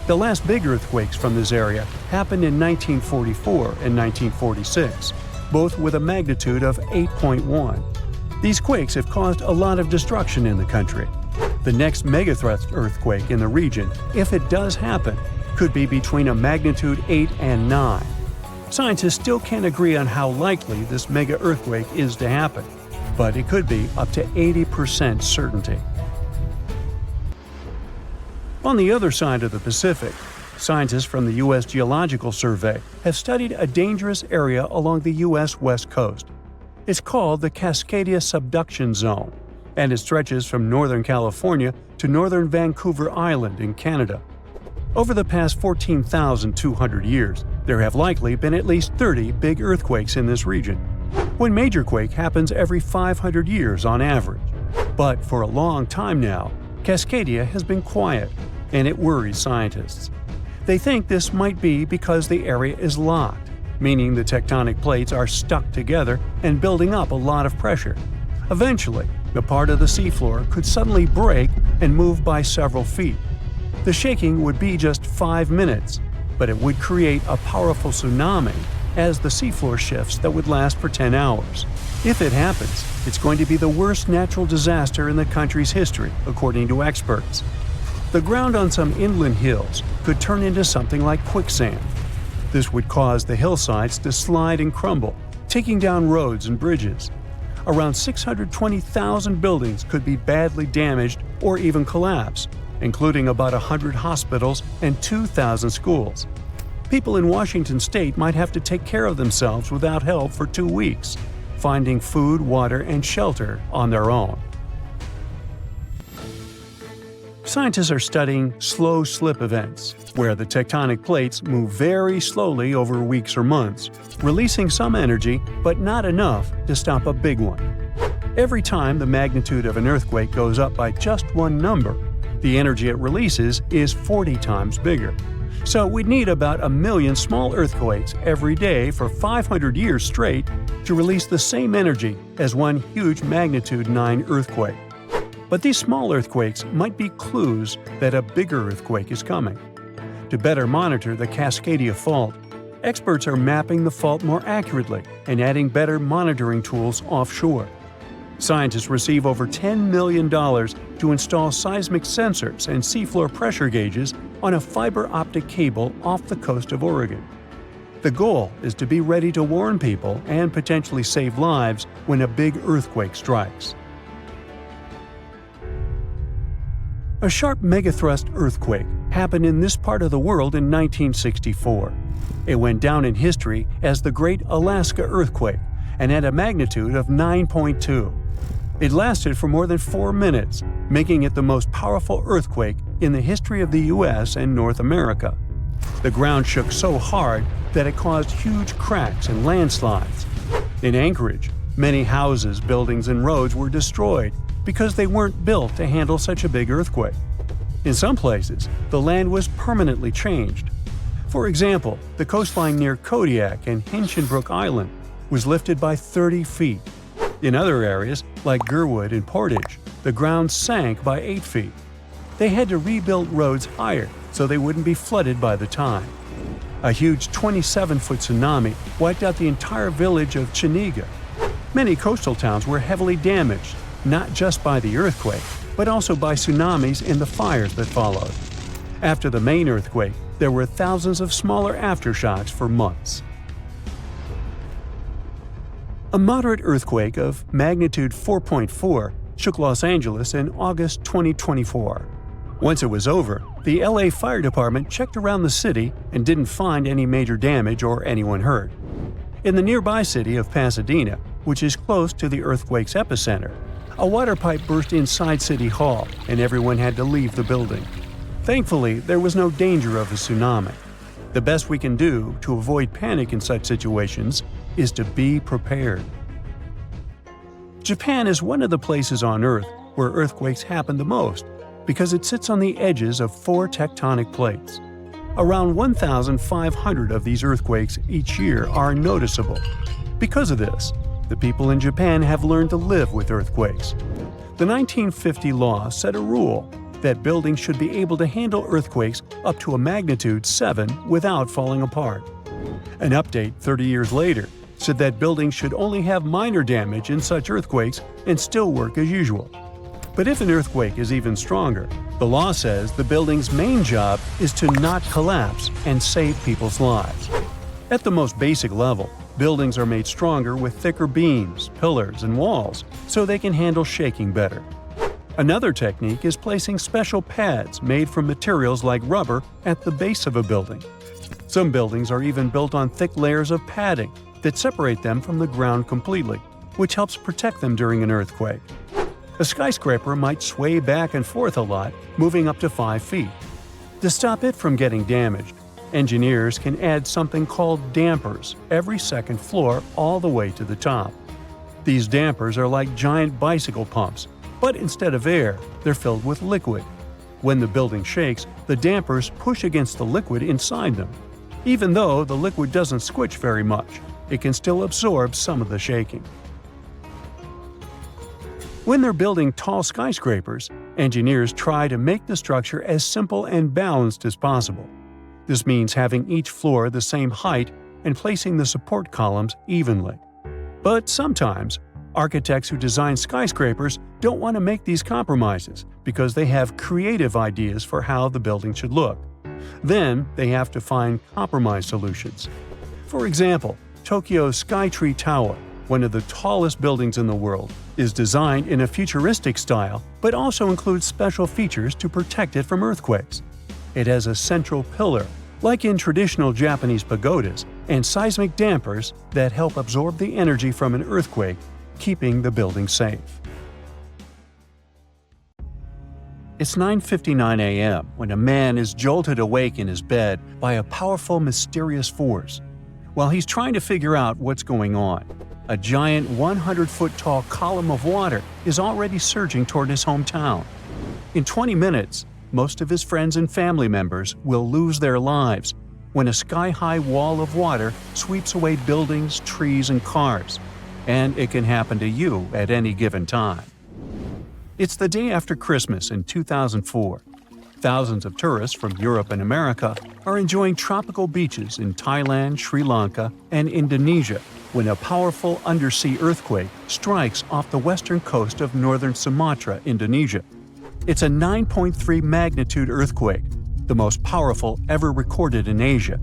Speaker 2: The last big earthquakes from this area happened in 1944 and 1946, both with a magnitude of 8.1. These quakes have caused a lot of destruction in the country. The next megathrust earthquake in the region, if it does happen, could be between a magnitude 8 and 9. Scientists still can't agree on how likely this mega-earthquake is to happen, but it could be up to 80% certainty. On the other side of the Pacific, scientists from the U.S. Geological Survey have studied a dangerous area along the U.S. West Coast. It's called the Cascadia subduction zone, and it stretches from northern California to northern Vancouver Island in Canada. Over the past 14,200 years, there have likely been at least 30 big earthquakes in this region. One major quake happens every 500 years on average. But for a long time now, Cascadia has been quiet, and it worries scientists. They think this might be because the area is locked, meaning the tectonic plates are stuck together and building up a lot of pressure. Eventually, the part of the seafloor could suddenly break and move by several feet. The shaking would be just 5 minutes, but it would create a powerful tsunami as the seafloor shifts that would last for 10 hours. If it happens, it's going to be the worst natural disaster in the country's history, according to experts. The ground on some inland hills could turn into something like quicksand. This would cause the hillsides to slide and crumble, taking down roads and bridges. Around 620,000 buildings could be badly damaged or even collapse, including about 100 hospitals and 2,000 schools. People in Washington state might have to take care of themselves without help for 2 weeks, finding food, water, and shelter on their own. Scientists are studying slow slip events, where the tectonic plates move very slowly over weeks or months, releasing some energy but not enough to stop a big one. Every time the magnitude of an earthquake goes up by just one number, the energy it releases is 40 times bigger. So we'd need about 1 million small earthquakes every day for 500 years straight to release the same energy as one huge magnitude 9 earthquake. But these small earthquakes might be clues that a bigger earthquake is coming. To better monitor the Cascadia fault, experts are mapping the fault more accurately and adding better monitoring tools offshore. Scientists receive over $10 million to install seismic sensors and seafloor pressure gauges on a fiber optic cable off the coast of Oregon. The goal is to be ready to warn people and potentially save lives when a big earthquake strikes. A sharp megathrust earthquake happened in this part of the world in 1964. It went down in history as the Great Alaska Earthquake and had a magnitude of 9.2. It lasted for more than 4 minutes, making it the most powerful earthquake in the history of the US and North America. The ground shook so hard that it caused huge cracks and landslides. In Anchorage, many houses, buildings, and roads were destroyed because they weren't built to handle such a big earthquake. In some places, the land was permanently changed. For example, the coastline near Kodiak and Hinchinbrook Island was lifted by 30 feet. In other areas, like Gerwood and Portage, the ground sank by 8 feet. They had to rebuild roads higher so they wouldn't be flooded by the time. A huge 27-foot tsunami wiped out the entire village of Chiniga. Many coastal towns were heavily damaged, not just by the earthquake, but also by tsunamis and the fires that followed. After the main earthquake, there were thousands of smaller aftershocks for months. A moderate earthquake of magnitude 4.4 shook Los Angeles in August 2024. Once it was over, the LA Fire Department checked around the city and didn't find any major damage or anyone hurt. In the nearby city of Pasadena, which is close to the earthquake's epicenter, a water pipe burst inside City Hall and everyone had to leave the building. Thankfully, there was no danger of a tsunami. The best we can do to avoid panic in such situations is to be prepared. Japan is one of the places on Earth where earthquakes happen the most because it sits on the edges of 4 tectonic plates. Around 1,500 of these earthquakes each year are noticeable. Because of this, the people in Japan have learned to live with earthquakes. The 1950 law set a rule that buildings should be able to handle earthquakes up to a magnitude 7 without falling apart. An update 30 years later said that buildings should only have minor damage in such earthquakes and still work as usual. But if an earthquake is even stronger, the law says the building's main job is to not collapse and save people's lives. At the most basic level, buildings are made stronger with thicker beams, pillars, and walls so they can handle shaking better. Another technique is placing special pads made from materials like rubber at the base of a building. Some buildings are even built on thick layers of padding that separate them from the ground completely, which helps protect them during an earthquake. A skyscraper might sway back and forth a lot, moving up to 5 feet. To stop it from getting damaged, engineers can add something called dampers every second floor all the way to the top. These dampers are like giant bicycle pumps, but instead of air, they're filled with liquid. When the building shakes, the dampers push against the liquid inside them. Even though the liquid doesn't squish very much, it can still absorb some of the shaking. When they're building tall skyscrapers, engineers try to make the structure as simple and balanced as possible. This means having each floor the same height and placing the support columns evenly. But sometimes, architects who design skyscrapers don't want to make these compromises because they have creative ideas for how the building should look. Then they have to find compromise solutions. For example, Tokyo's Skytree Tower, one of the tallest buildings in the world, is designed in a futuristic style but also includes special features to protect it from earthquakes. It has a central pillar, like in traditional Japanese pagodas, and seismic dampers that help absorb the energy from an earthquake, keeping the building safe. It's 9:59 a.m. when a man is jolted awake in his bed by a powerful, mysterious force. While he's trying to figure out what's going on, a giant 100-foot-tall column of water is already surging toward his hometown. In 20 minutes, most of his friends and family members will lose their lives when a sky-high wall of water sweeps away buildings, trees, and cars. And it can happen to you at any given time. It's the day after Christmas in 2004. Thousands of tourists from Europe and America are enjoying tropical beaches in Thailand, Sri Lanka, and Indonesia when a powerful undersea earthquake strikes off the western coast of northern Sumatra, Indonesia. It's a 9.3 magnitude earthquake, the most powerful ever recorded in Asia.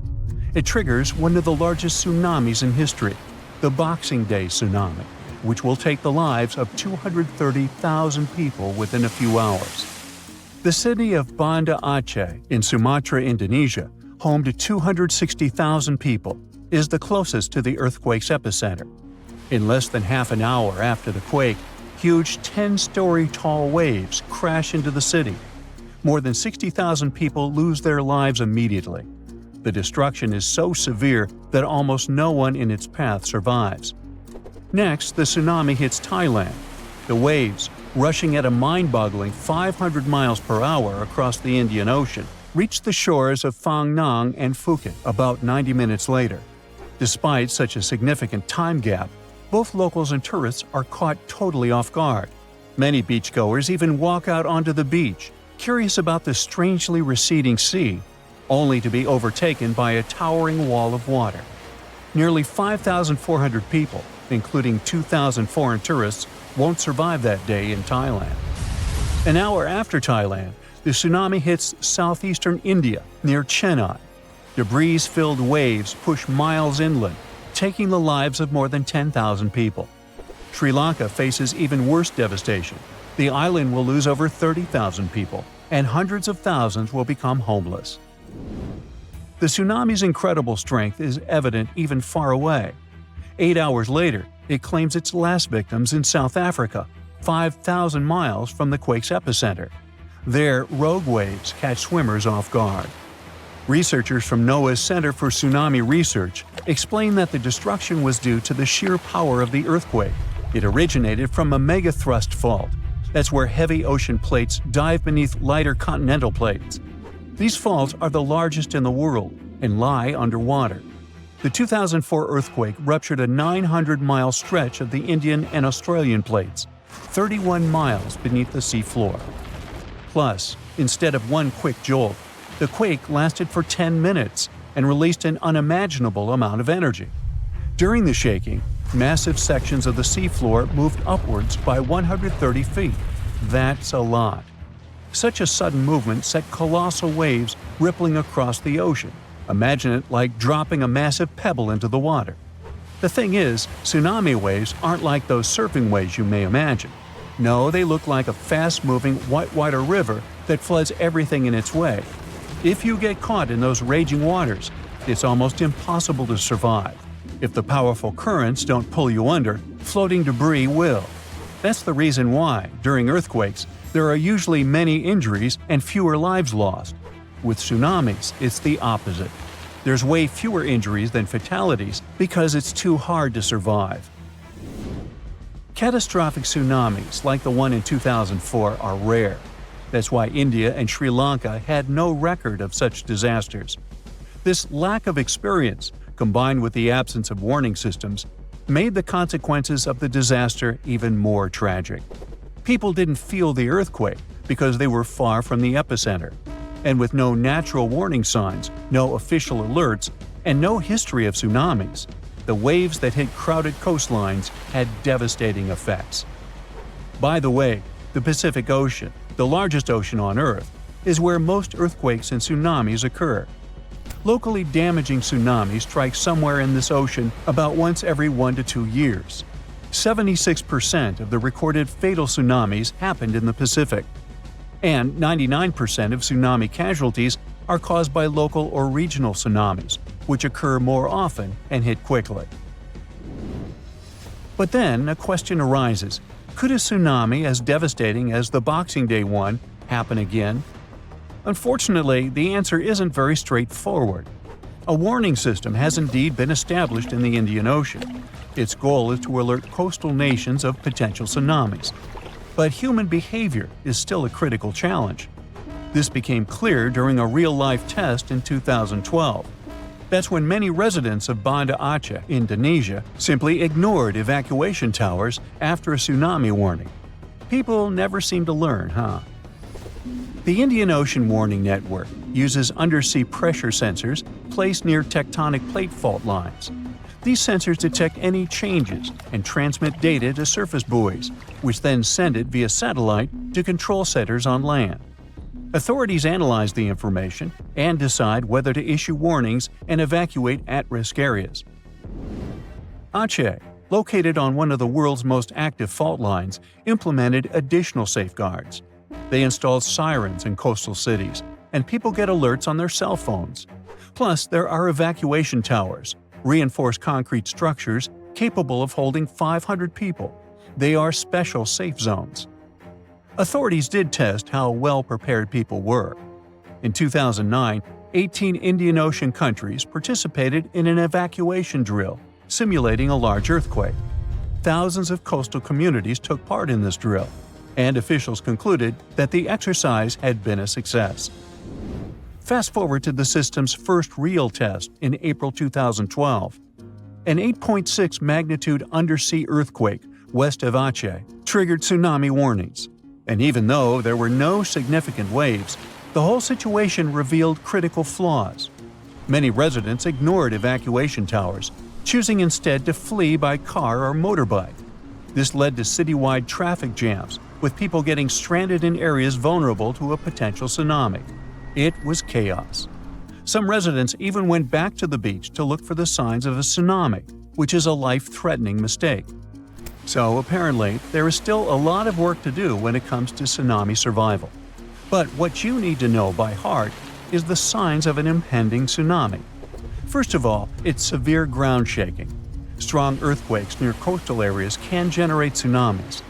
Speaker 2: It triggers one of the largest tsunamis in history, the Boxing Day tsunami, which will take the lives of 230,000 people within a few hours. The city of Banda Aceh in Sumatra, Indonesia, home to 260,000 people, is the closest to the earthquake's epicenter. In less than half an hour after the quake, huge 10-story tall waves crash into the city. More than 60,000 people lose their lives immediately. The destruction is so severe that almost no one in its path survives. Next, the tsunami hits Thailand. The waves, rushing at a mind-boggling 500 miles per hour across the Indian Ocean, reach the shores of Phang Nang and Phuket about 90 minutes later. Despite such a significant time gap, both locals and tourists are caught totally off guard. Many beachgoers even walk out onto the beach, curious about the strangely receding sea, only to be overtaken by a towering wall of water. Nearly 5,400 people, including 2,000 foreign tourists, won't survive that day in Thailand. An hour after Thailand, the tsunami hits southeastern India near Chennai. Debris-filled waves push miles inland, taking the lives of more than 10,000 people. Sri Lanka faces even worse devastation. The island will lose over 30,000 people, and hundreds of thousands will become homeless. The tsunami's incredible strength is evident even far away. 8 hours later, it claims its last victims in South Africa, 5,000 miles from the quake's epicenter. There, rogue waves catch swimmers off guard. Researchers from NOAA's Center for Tsunami Research explain that the destruction was due to the sheer power of the earthquake. It originated from a megathrust fault. That's where heavy ocean plates dive beneath lighter continental plates. These faults are the largest in the world and lie underwater. The 2004 earthquake ruptured a 900-mile stretch of the Indian and Australian plates, 31 miles beneath the seafloor. Plus, instead of one quick jolt, the quake lasted for 10 minutes and released an unimaginable amount of energy. During the shaking, massive sections of the seafloor moved upwards by 130 feet. That's a lot. Such a sudden movement set colossal waves rippling across the ocean. Imagine it like dropping a massive pebble into the water. The thing is, tsunami waves aren't like those surfing waves you may imagine. No, they look like a fast-moving whitewater river that floods everything in its way. If you get caught in those raging waters, it's almost impossible to survive. If the powerful currents don't pull you under, floating debris will. That's the reason why, during earthquakes, there are usually many injuries and fewer lives lost. With tsunamis, it's the opposite. There's way fewer injuries than fatalities because it's too hard to survive. Catastrophic tsunamis like the one in 2004 are rare. That's why India and Sri Lanka had no record of such disasters. This lack of experience, combined with the absence of warning systems, made the consequences of the disaster even more tragic. People didn't feel the earthquake because they were far from the epicenter. And with no natural warning signs, no official alerts, and no history of tsunamis, the waves that hit crowded coastlines had devastating effects. By the way, the Pacific Ocean, the largest ocean on Earth, is where most earthquakes and tsunamis occur. Locally damaging tsunamis strike somewhere in this ocean about once every 1 to 2 years. 76% of the recorded fatal tsunamis happened in the Pacific. And 99% of tsunami casualties are caused by local or regional tsunamis, which occur more often and hit quickly. But then a question arises: could a tsunami as devastating as the Boxing Day one happen again? Unfortunately, the answer isn't very straightforward. A warning system has indeed been established in the Indian Ocean. Its goal is to alert coastal nations of potential tsunamis. But human behavior is still a critical challenge. This became clear during a real-life test in 2012. That's when many residents of Banda Aceh, Indonesia, simply ignored evacuation towers after a tsunami warning. People never seem to learn, huh? The Indian Ocean Warning Network uses undersea pressure sensors placed near tectonic plate fault lines. These sensors detect any changes and transmit data to surface buoys, which then send it via satellite to control centers on land. Authorities analyze the information and decide whether to issue warnings and evacuate at-risk areas. Aceh, located on one of the world's most active fault lines, implemented additional safeguards. They installed sirens in coastal cities, and people get alerts on their cell phones. Plus, there are evacuation towers, reinforced concrete structures capable of holding 500 people. They are special safe zones. Authorities did test how well prepared people were. In 2009, 18 Indian Ocean countries participated in an evacuation drill, simulating a large earthquake. Thousands of coastal communities took part in this drill, and officials concluded that the exercise had been a success. Fast forward to the system's first real test in April 2012. An 8.6 magnitude undersea earthquake west of Aceh triggered tsunami warnings. And even though there were no significant waves, the whole situation revealed critical flaws. Many residents ignored evacuation towers, choosing instead to flee by car or motorbike. This led to citywide traffic jams, with people getting stranded in areas vulnerable to a potential tsunami. It was chaos. Some residents even went back to the beach to look for the signs of a tsunami, which is a life-threatening mistake. So apparently, there is still a lot of work to do when it comes to tsunami survival. But what you need to know by heart is the signs of an impending tsunami. First of all, it's severe ground shaking. Strong earthquakes near coastal areas can generate tsunamis.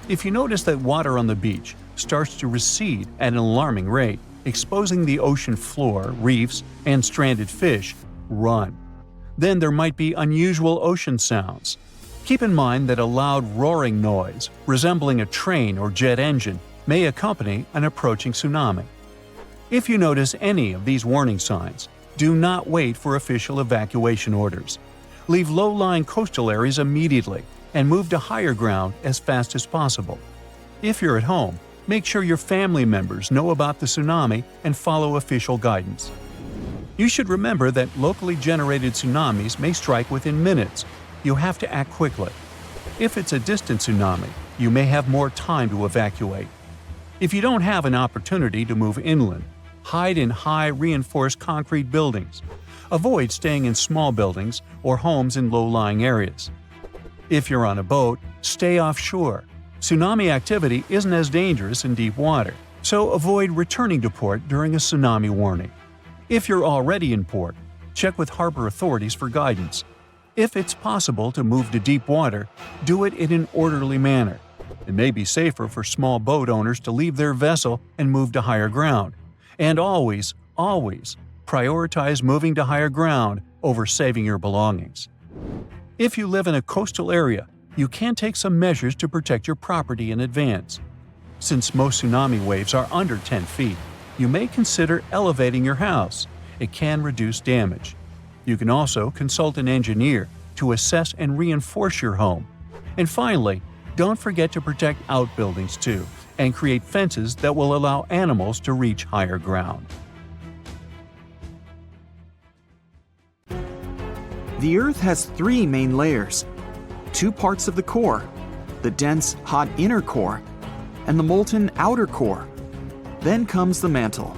Speaker 2: If you notice that water on the beach starts to recede at an alarming rate, exposing the ocean floor, reefs, and stranded fish, run. Then there might be unusual ocean sounds. Keep in mind that a loud roaring noise, resembling a train or jet engine, may accompany an approaching tsunami. If you notice any of these warning signs, do not wait for official evacuation orders. Leave low-lying coastal areas immediately and move to higher ground as fast as possible. If you're at home, make sure your family members know about the tsunami and follow official guidance. You should remember that locally generated tsunamis may strike within minutes. You have to act quickly. If it's a distant tsunami, you may have more time to evacuate. If you don't have an opportunity to move inland, hide in high reinforced concrete buildings. Avoid staying in small buildings or homes in low-lying areas. If you're on a boat, stay offshore. Tsunami activity isn't as dangerous in deep water, so avoid returning to port during a tsunami warning. If you're already in port, check with harbor authorities for guidance. If it's possible to move to deep water, do it in an orderly manner. It may be safer for small boat owners to leave their vessel and move to higher ground. And always, prioritize moving to higher ground over saving your belongings. If you live in a coastal area, you can take some measures to protect your property in advance. Since most tsunami waves are under 10 feet, you may consider elevating your house. It can reduce damage. You can also consult an engineer to assess and reinforce your home. And finally, don't forget to protect outbuildings too, and create fences that will allow animals to reach higher ground.
Speaker 3: The Earth has three main layers: two parts of the core, the dense, hot inner core, and the molten outer core. Then comes the mantle.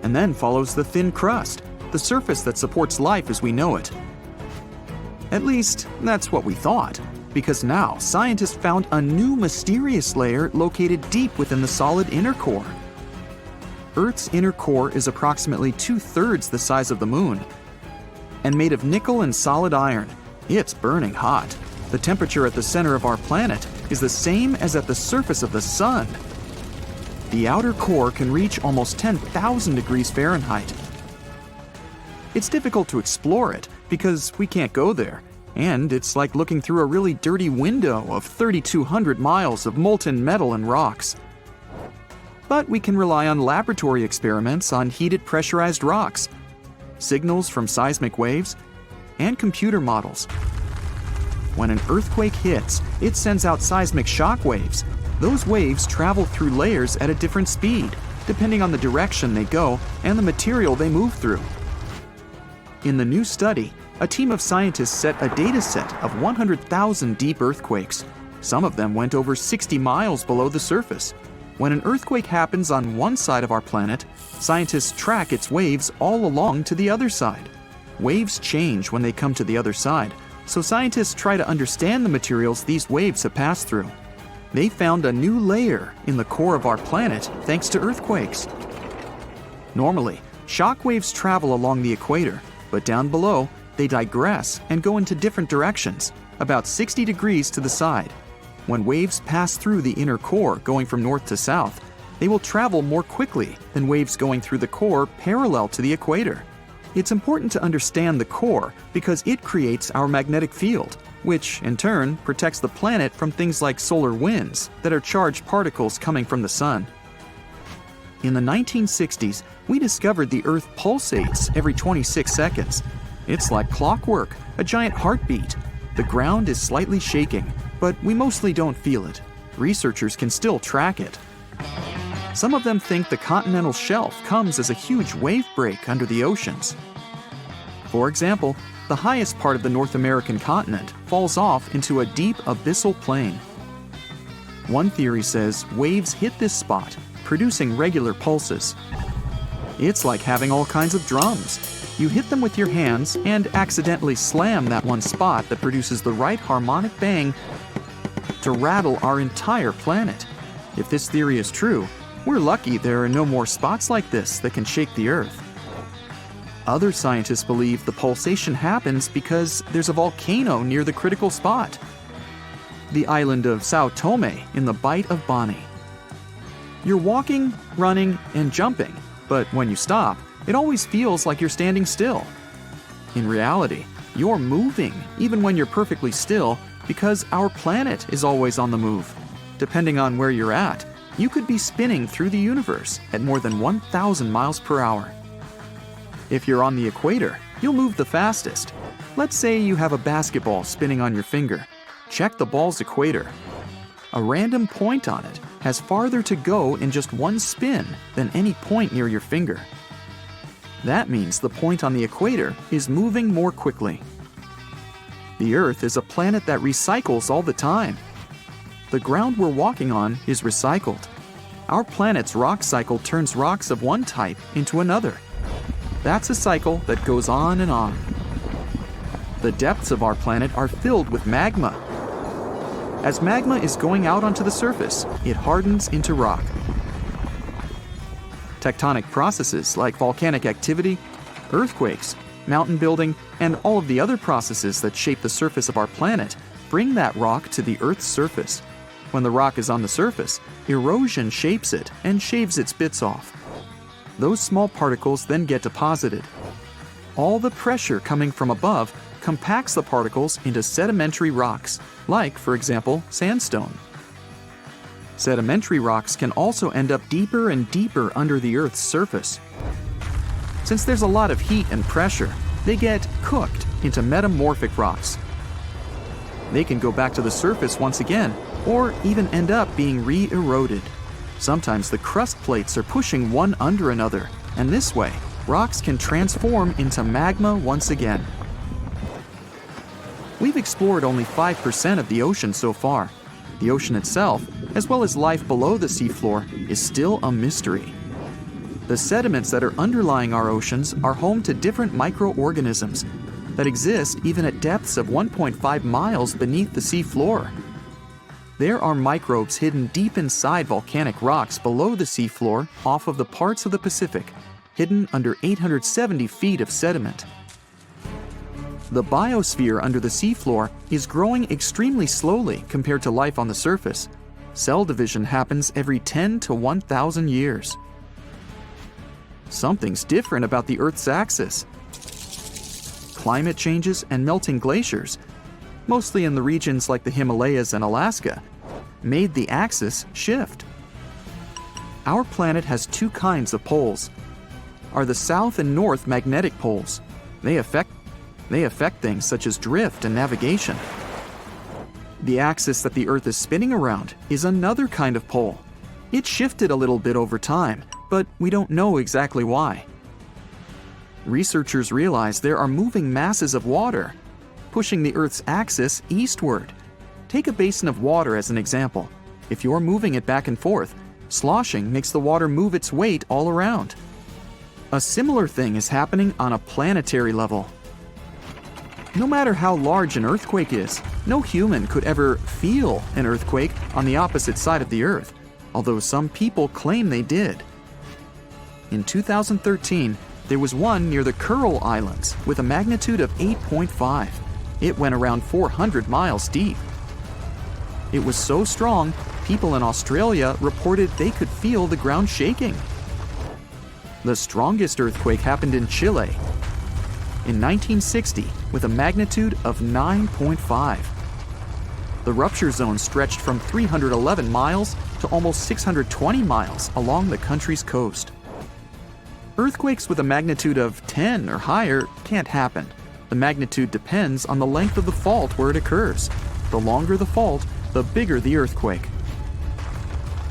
Speaker 3: And then follows the thin crust, the surface that supports life as we know it. At least, that's what we thought, because now scientists found a new mysterious layer located deep within the solid inner core. Earth's inner core is approximately 2/3 the size of the Moon. And made of nickel and solid iron, it's burning hot. The temperature at the center of our planet is the same as at the surface of the Sun. The outer core can reach almost 10,000 degrees Fahrenheit. It's difficult to explore it because we can't go there, and it's like looking through a really dirty window of 3,200 miles of molten metal and rocks. But we can rely on laboratory experiments on heated pressurized rocks, signals from seismic waves, and computer models. When an earthquake hits, it sends out seismic shock waves. Those waves travel through layers at a different speed, depending on the direction they go and the material they move through. In the new study, a team of scientists set a data set of 100,000 deep earthquakes. Some of them went over 60 miles below the surface. When an earthquake happens on one side of our planet, scientists track its waves all along to the other side. Waves change when they come to the other side, so scientists try to understand the materials these waves have passed through. They found a new layer in the core of our planet thanks to earthquakes. Normally, shock waves travel along the equator, but down below, they digress and go into different directions, about 60 degrees to the side. When waves pass through the inner core going from north to south, they will travel more quickly than waves going through the core parallel to the equator. It's important to understand the core because it creates our magnetic field, which in turn protects the planet from things like solar winds that are charged particles coming from the sun. In the 1960s, we discovered the Earth pulsates every 26 seconds. It's like clockwork, a giant heartbeat. The ground is slightly shaking, but we mostly don't feel it. Researchers can still track it. Some of them think the continental shelf comes as a huge wave break under the oceans. For example, the highest part of the North American continent falls off into a deep abyssal plain. One theory says waves hit this spot, producing regular pulses. It's like having all kinds of drums. You hit them with your hands and accidentally slam that one spot that produces the right harmonic bang to rattle our entire planet. If this theory is true, we're lucky there are no more spots like this that can shake the Earth. Other scientists believe the pulsation happens because there's a volcano near the critical spot, the island of Sao Tome in the Bight of Boni. You're walking, running, and jumping, but when you stop, it always feels like you're standing still. In reality, you're moving even when you're perfectly still because our planet is always on the move. Depending on where you're at, you could be spinning through the universe at more than 1,000 miles per hour. If you're on the equator, you'll move the fastest. Let's say you have a basketball spinning on your finger. Check the ball's equator. A random point on it has farther to go in just one spin than any point near your finger. That means the point on the equator is moving more quickly. The Earth is a planet that recycles all the time. The ground we're walking on is recycled. Our planet's rock cycle turns rocks of one type into another. That's a cycle that goes on and on. The depths of our planet are filled with magma. As magma is going out onto the surface, it hardens into rock. Tectonic processes like volcanic activity, earthquakes, mountain building, and all of the other processes that shape the surface of our planet bring that rock to the Earth's surface. When the rock is on the surface, erosion shapes it and shaves its bits off. Those small particles then get deposited. All the pressure coming from above compacts the particles into sedimentary rocks, like, for example, sandstone. Sedimentary rocks can also end up deeper and deeper under the Earth's surface. Since there's a lot of heat and pressure, they get cooked into metamorphic rocks. They can go back to the surface once again, or even end up being re-eroded. Sometimes the crust plates are pushing one under another, and this way, rocks can transform into magma once again. We've explored only 5% of the ocean so far. The ocean itself, as well as life below the seafloor, is still a mystery. The sediments that are underlying our oceans are home to different microorganisms that exist even at depths of 1.5 miles beneath the seafloor. There are microbes hidden deep inside volcanic rocks below the seafloor off of the parts of the Pacific, hidden under 870 feet of sediment. The biosphere under the seafloor is growing extremely slowly compared to life on the surface. Cell division happens every 10 to 1,000 years. Something's different about the Earth's axis. Climate changes and melting glaciers, mostly in the regions like the Himalayas and Alaska, made the axis shift. Our planet has two kinds of poles. Are the south and north magnetic poles. They affect things such as drift and navigation. The axis that the Earth is spinning around is another kind of pole. It shifted a little bit over time, but we don't know exactly why. Researchers realize there are moving masses of water, pushing the Earth's axis eastward. Take a basin of water as an example. If you're moving it back and forth, sloshing makes the water move its weight all around. A similar thing is happening on a planetary level. No matter how large an earthquake is, no human could ever feel an earthquake on the opposite side of the Earth, although some people claim they did. In 2013, there was one near the Kuril Islands with a magnitude of 8.5. It went around 400 miles deep. It was so strong, people in Australia reported they could feel the ground shaking. The strongest earthquake happened in Chile in 1960 with a magnitude of 9.5. The rupture zone stretched from 311 miles to almost 620 miles along the country's coast. Earthquakes with a magnitude of 10 or higher can't happen. The magnitude depends on the length of the fault where it occurs. The longer the fault, the bigger the earthquake.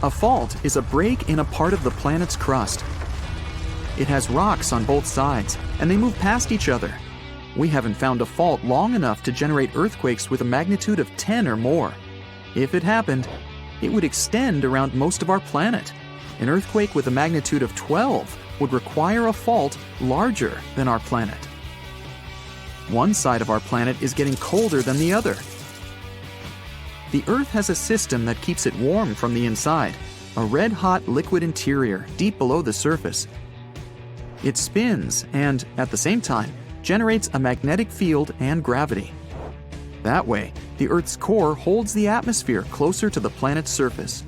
Speaker 3: A fault is a break in a part of the planet's crust. It has rocks on both sides, and they move past each other. We haven't found a fault long enough to generate earthquakes with a magnitude of 10 or more. If it happened, it would extend around most of our planet. An earthquake with a magnitude of 12 would require a fault larger than our planet. One side of our planet is getting colder than the other. The Earth has a system that keeps it warm from the inside, a red-hot liquid interior deep below the surface. It spins and, at the same time, generates a magnetic field and gravity. That way, the Earth's core holds the atmosphere closer to the planet's surface.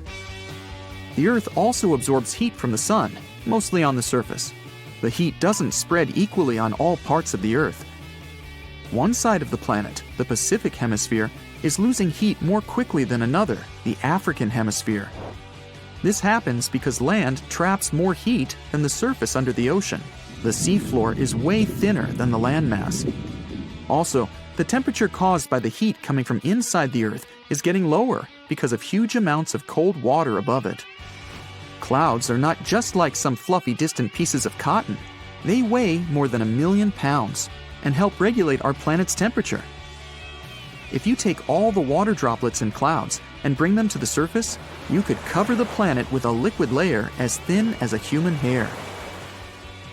Speaker 3: The Earth also absorbs heat from the sun, mostly on the surface. The heat doesn't spread equally on all parts of the Earth. One side of the planet, the Pacific Hemisphere, is losing heat more quickly than another, the African Hemisphere. This happens because land traps more heat than the surface under the ocean. The seafloor is way thinner than the landmass. Also, the temperature caused by the heat coming from inside the Earth is getting lower because of huge amounts of cold water above it. Clouds are not just like some fluffy distant pieces of cotton. They weigh more than 1 million pounds and help regulate our planet's temperature. If you take all the water droplets in clouds and bring them to the surface, you could cover the planet with a liquid layer as thin as a human hair.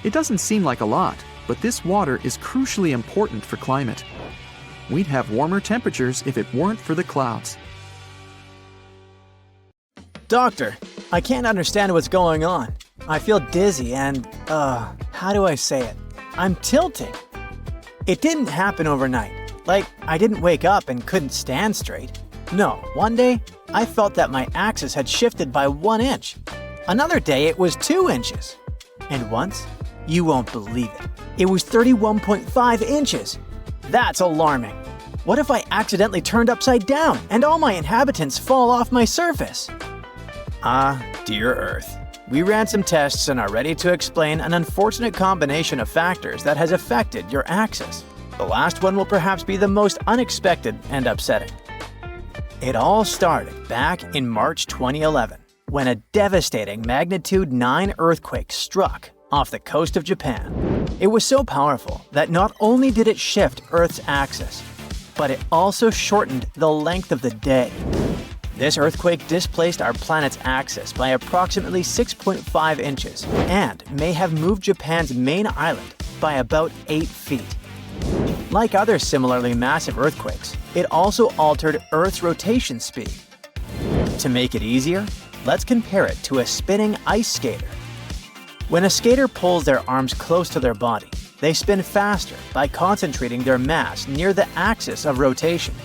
Speaker 3: It doesn't seem like a lot, but this water is crucially important for climate. We'd have warmer temperatures if it weren't for the clouds.
Speaker 1: Doctor, I can't understand what's going on. I feel dizzy and, how do I say it? I'm tilting. It didn't happen overnight. Like, I didn't wake up and couldn't stand straight. No, one day, I felt that my axis had shifted by 1 inch. Another day, it was 2 inches. And once, you won't believe it was 31.5 inches. That's alarming. What if I accidentally turned upside down and all my inhabitants fall off my surface? Ah, dear Earth. We ran some tests and are ready to explain an unfortunate combination of factors that has affected your axis. The last one will perhaps be the most unexpected and upsetting. It all started back in March 2011, when a devastating magnitude 9 earthquake struck off the coast of Japan. It was so powerful that not only did it shift Earth's axis, but it also shortened the length of the day. This earthquake displaced our planet's axis by approximately 6.5 inches and may have moved Japan's main island by about 8 feet. Like other similarly massive earthquakes, it also altered Earth's rotation speed. To make it easier, let's compare it to a spinning ice skater. When a skater pulls their arms close to their body, they spin faster by concentrating their mass near the axis of rotation.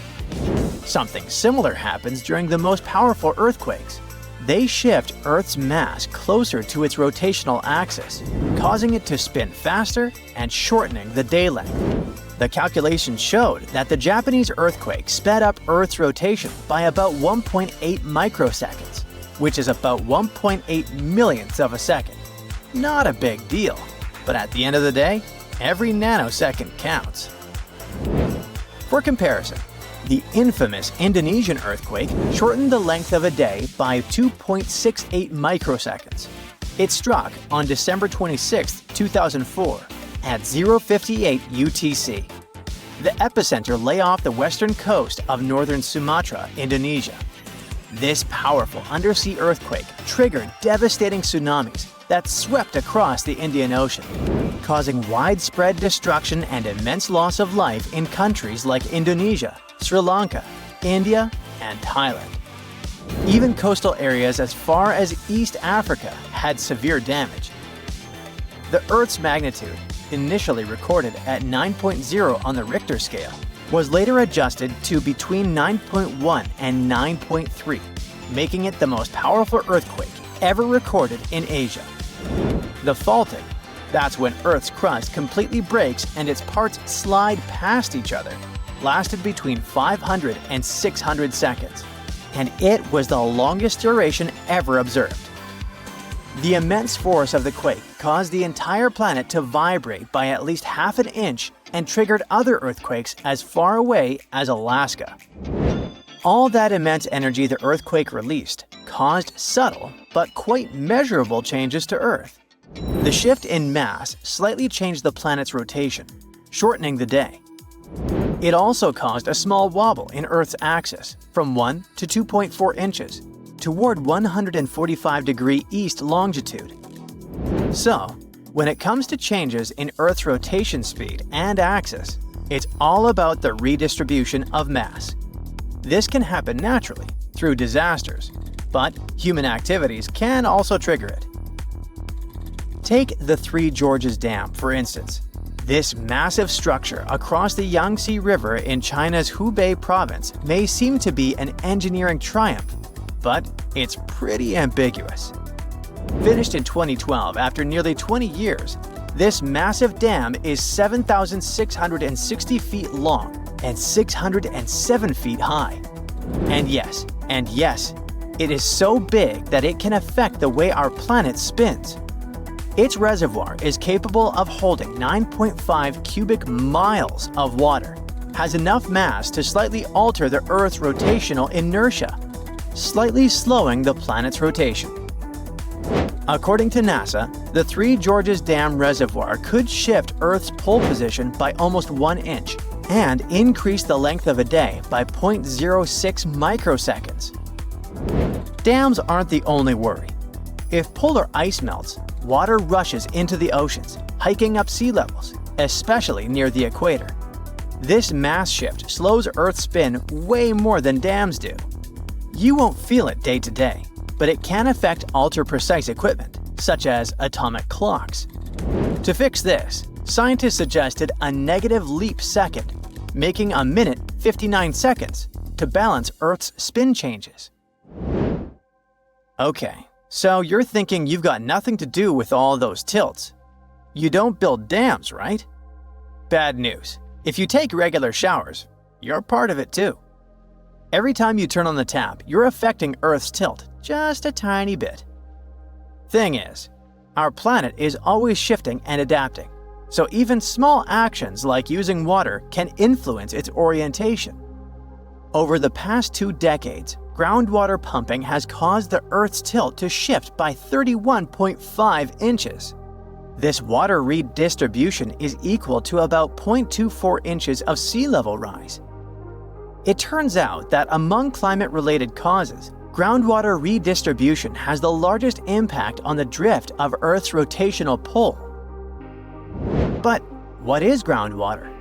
Speaker 1: Something similar happens during the most powerful earthquakes. They shift Earth's mass closer to its rotational axis, causing it to spin faster and shortening the day length. The calculations showed that the Japanese earthquake sped up Earth's rotation by about 1.8 microseconds, which is about 1.8 millionths of a second. Not a big deal, but at the end of the day, every nanosecond counts. For comparison, the infamous Indonesian earthquake shortened the length of a day by 2.68 microseconds. It struck on December 26, 2004, at 0:58 UTC. The epicenter lay off the western coast of northern Sumatra, Indonesia. This powerful undersea earthquake triggered devastating tsunamis that swept across the Indian Ocean, causing widespread destruction and immense loss of life in countries like Indonesia, Sri Lanka, India, and Thailand. Even coastal areas as far as East Africa had severe damage. The Earth's magnitude, initially recorded at 9.0 on the Richter scale, was later adjusted to between 9.1 and 9.3, making it the most powerful earthquake ever recorded in Asia. The faulting, that's when Earth's crust completely breaks and its parts slide past each other, lasted between 500 and 600 seconds, and it was the longest duration ever observed. The immense force of the quake caused the entire planet to vibrate by at least half an inch and triggered other earthquakes as far away as Alaska. All that immense energy the earthquake released caused subtle but quite measurable changes to Earth. The shift in mass slightly changed the planet's rotation, shortening the day. It also caused a small wobble in Earth's axis from 1 to 2.4 inches toward 145° east longitude. So, when it comes to changes in Earth's rotation speed and axis, it's all about the redistribution of mass. This can happen naturally through disasters, but human activities can also trigger it. Take the Three Gorges Dam, for instance. This massive structure across the Yangtze River in China's Hubei province may seem to be an engineering triumph, but it's pretty ambiguous. Finished in 2012 after nearly 20 years, this massive dam is 7,660 feet long and 607 feet high. And yes, it is so big that it can affect the way our planet spins. Its reservoir is capable of holding 9.5 cubic miles of water, has enough mass to slightly alter the Earth's rotational inertia, slightly slowing the planet's rotation. According to NASA, the Three Gorges Dam reservoir could shift Earth's pole position by almost 1 inch and increase the length of a day by 0.06 microseconds. Dams aren't the only worry. If polar ice melts, water rushes into the oceans, hiking up sea levels, especially near the equator. This mass shift slows Earth's spin way more than dams do. You won't feel it day to day, but it can affect ultra-precise equipment, such as atomic clocks. To fix this, scientists suggested a negative leap second, making a minute 59 seconds, to balance Earth's spin changes. Okay, so you're thinking you've got nothing to do with all those tilts. You don't build dams, right? Bad news. If you take regular showers, you're part of it too. Every time you turn on the tap, you're affecting Earth's tilt just a tiny bit. Thing is, our planet is always shifting and adapting, so even small actions like using water can influence its orientation. Over the past 2 decades, groundwater pumping has caused the Earth's tilt to shift by 31.5 inches. This water redistribution is equal to about 0.24 inches of sea level rise. It turns out that among climate-related causes, groundwater redistribution has the largest impact on the drift of Earth's rotational pull. But what is groundwater?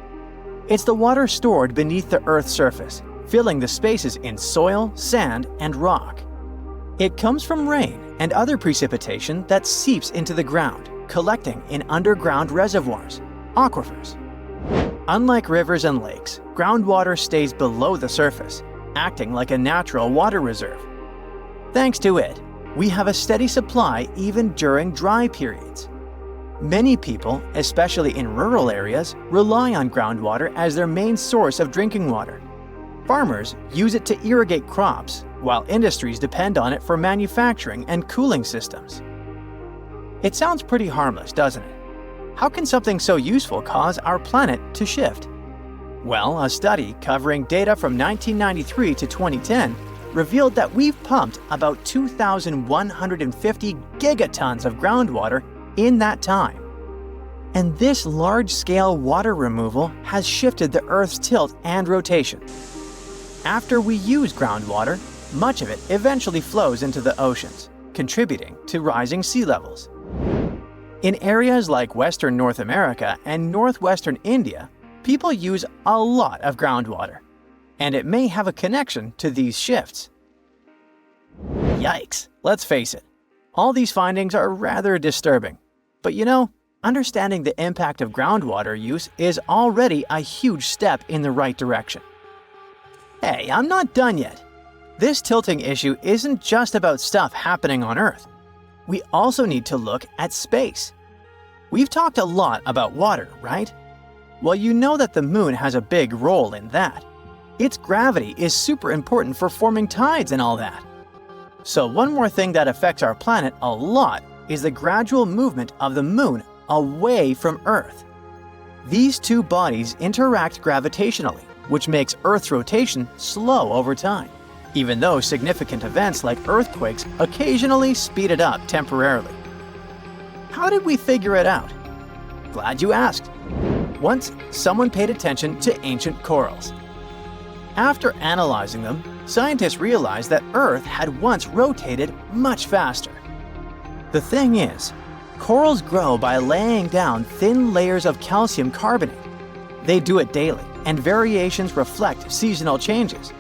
Speaker 1: It's the water stored beneath the Earth's surface, filling the spaces in soil, sand, and rock. It comes from rain and other precipitation that seeps into the ground, collecting in underground reservoirs, aquifers. Unlike rivers and lakes, groundwater stays below the surface, acting like a natural water reserve. Thanks to it, we have a steady supply even during dry periods. Many people, especially in rural areas, rely on groundwater as their main source of drinking water. Farmers use it to irrigate crops, while industries depend on it for manufacturing and cooling systems. It sounds pretty harmless, doesn't it? How can something so useful cause our planet to shift? Well, a study covering data from 1993 to 2010 revealed that we've pumped about 2,150 gigatons of groundwater in that time. And this large-scale water removal has shifted the Earth's tilt and rotation. After we use groundwater, much of it eventually flows into the oceans, contributing to rising sea levels. In areas like Western North America and Northwestern India, people use a lot of groundwater, and it may have a connection to these shifts. Yikes, let's face it. All these findings are rather disturbing. But understanding the impact of groundwater use is already a huge step in the right direction. Hey, I'm not done yet. This tilting issue isn't just about stuff happening on Earth. We also need to look at space. We've talked a lot about water, right? Well, you know that the moon has a big role in that. Its gravity is super important for forming tides and all that. So one more thing that affects our planet a lot is the gradual movement of the moon away from Earth. These two bodies interact gravitationally, which makes Earth's rotation slow over time, even though significant events like earthquakes occasionally speed it up temporarily. How did we figure it out? Glad you asked. Once, someone paid attention to ancient corals. After analyzing them, scientists realized that Earth had once rotated much faster. The thing is, corals grow by laying down thin layers of calcium carbonate. They do it daily, and variations reflect seasonal changes.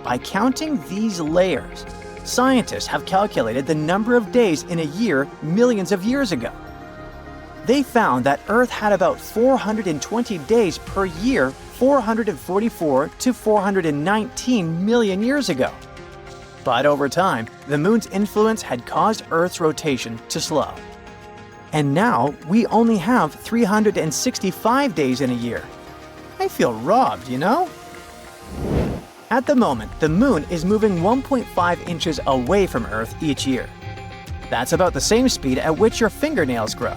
Speaker 1: By counting these layers, scientists have calculated the number of days in a year millions of years ago. They found that Earth had about 420 days per year 444 to 419 million years ago. But over time, the moon's influence had caused Earth's rotation to slow. And now we only have 365 days in a year. I feel robbed, At the moment, the moon is moving 1.5 inches away from Earth each year. That's about the same speed at which your fingernails grow.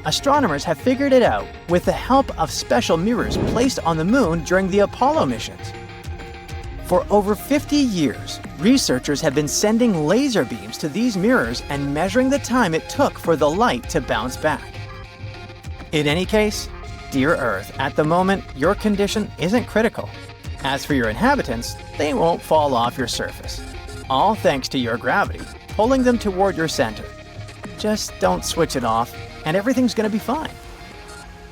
Speaker 1: Astronomers have figured it out with the help of special mirrors placed on the moon during the Apollo missions. For over 50 years, researchers have been sending laser beams to these mirrors and measuring the time it took for the light to bounce back. In any case, dear Earth, at the moment, your condition isn't critical. As for your inhabitants, they won't fall off your surface. All thanks to your gravity, pulling them toward your center. Just don't switch it off, and everything's gonna be fine.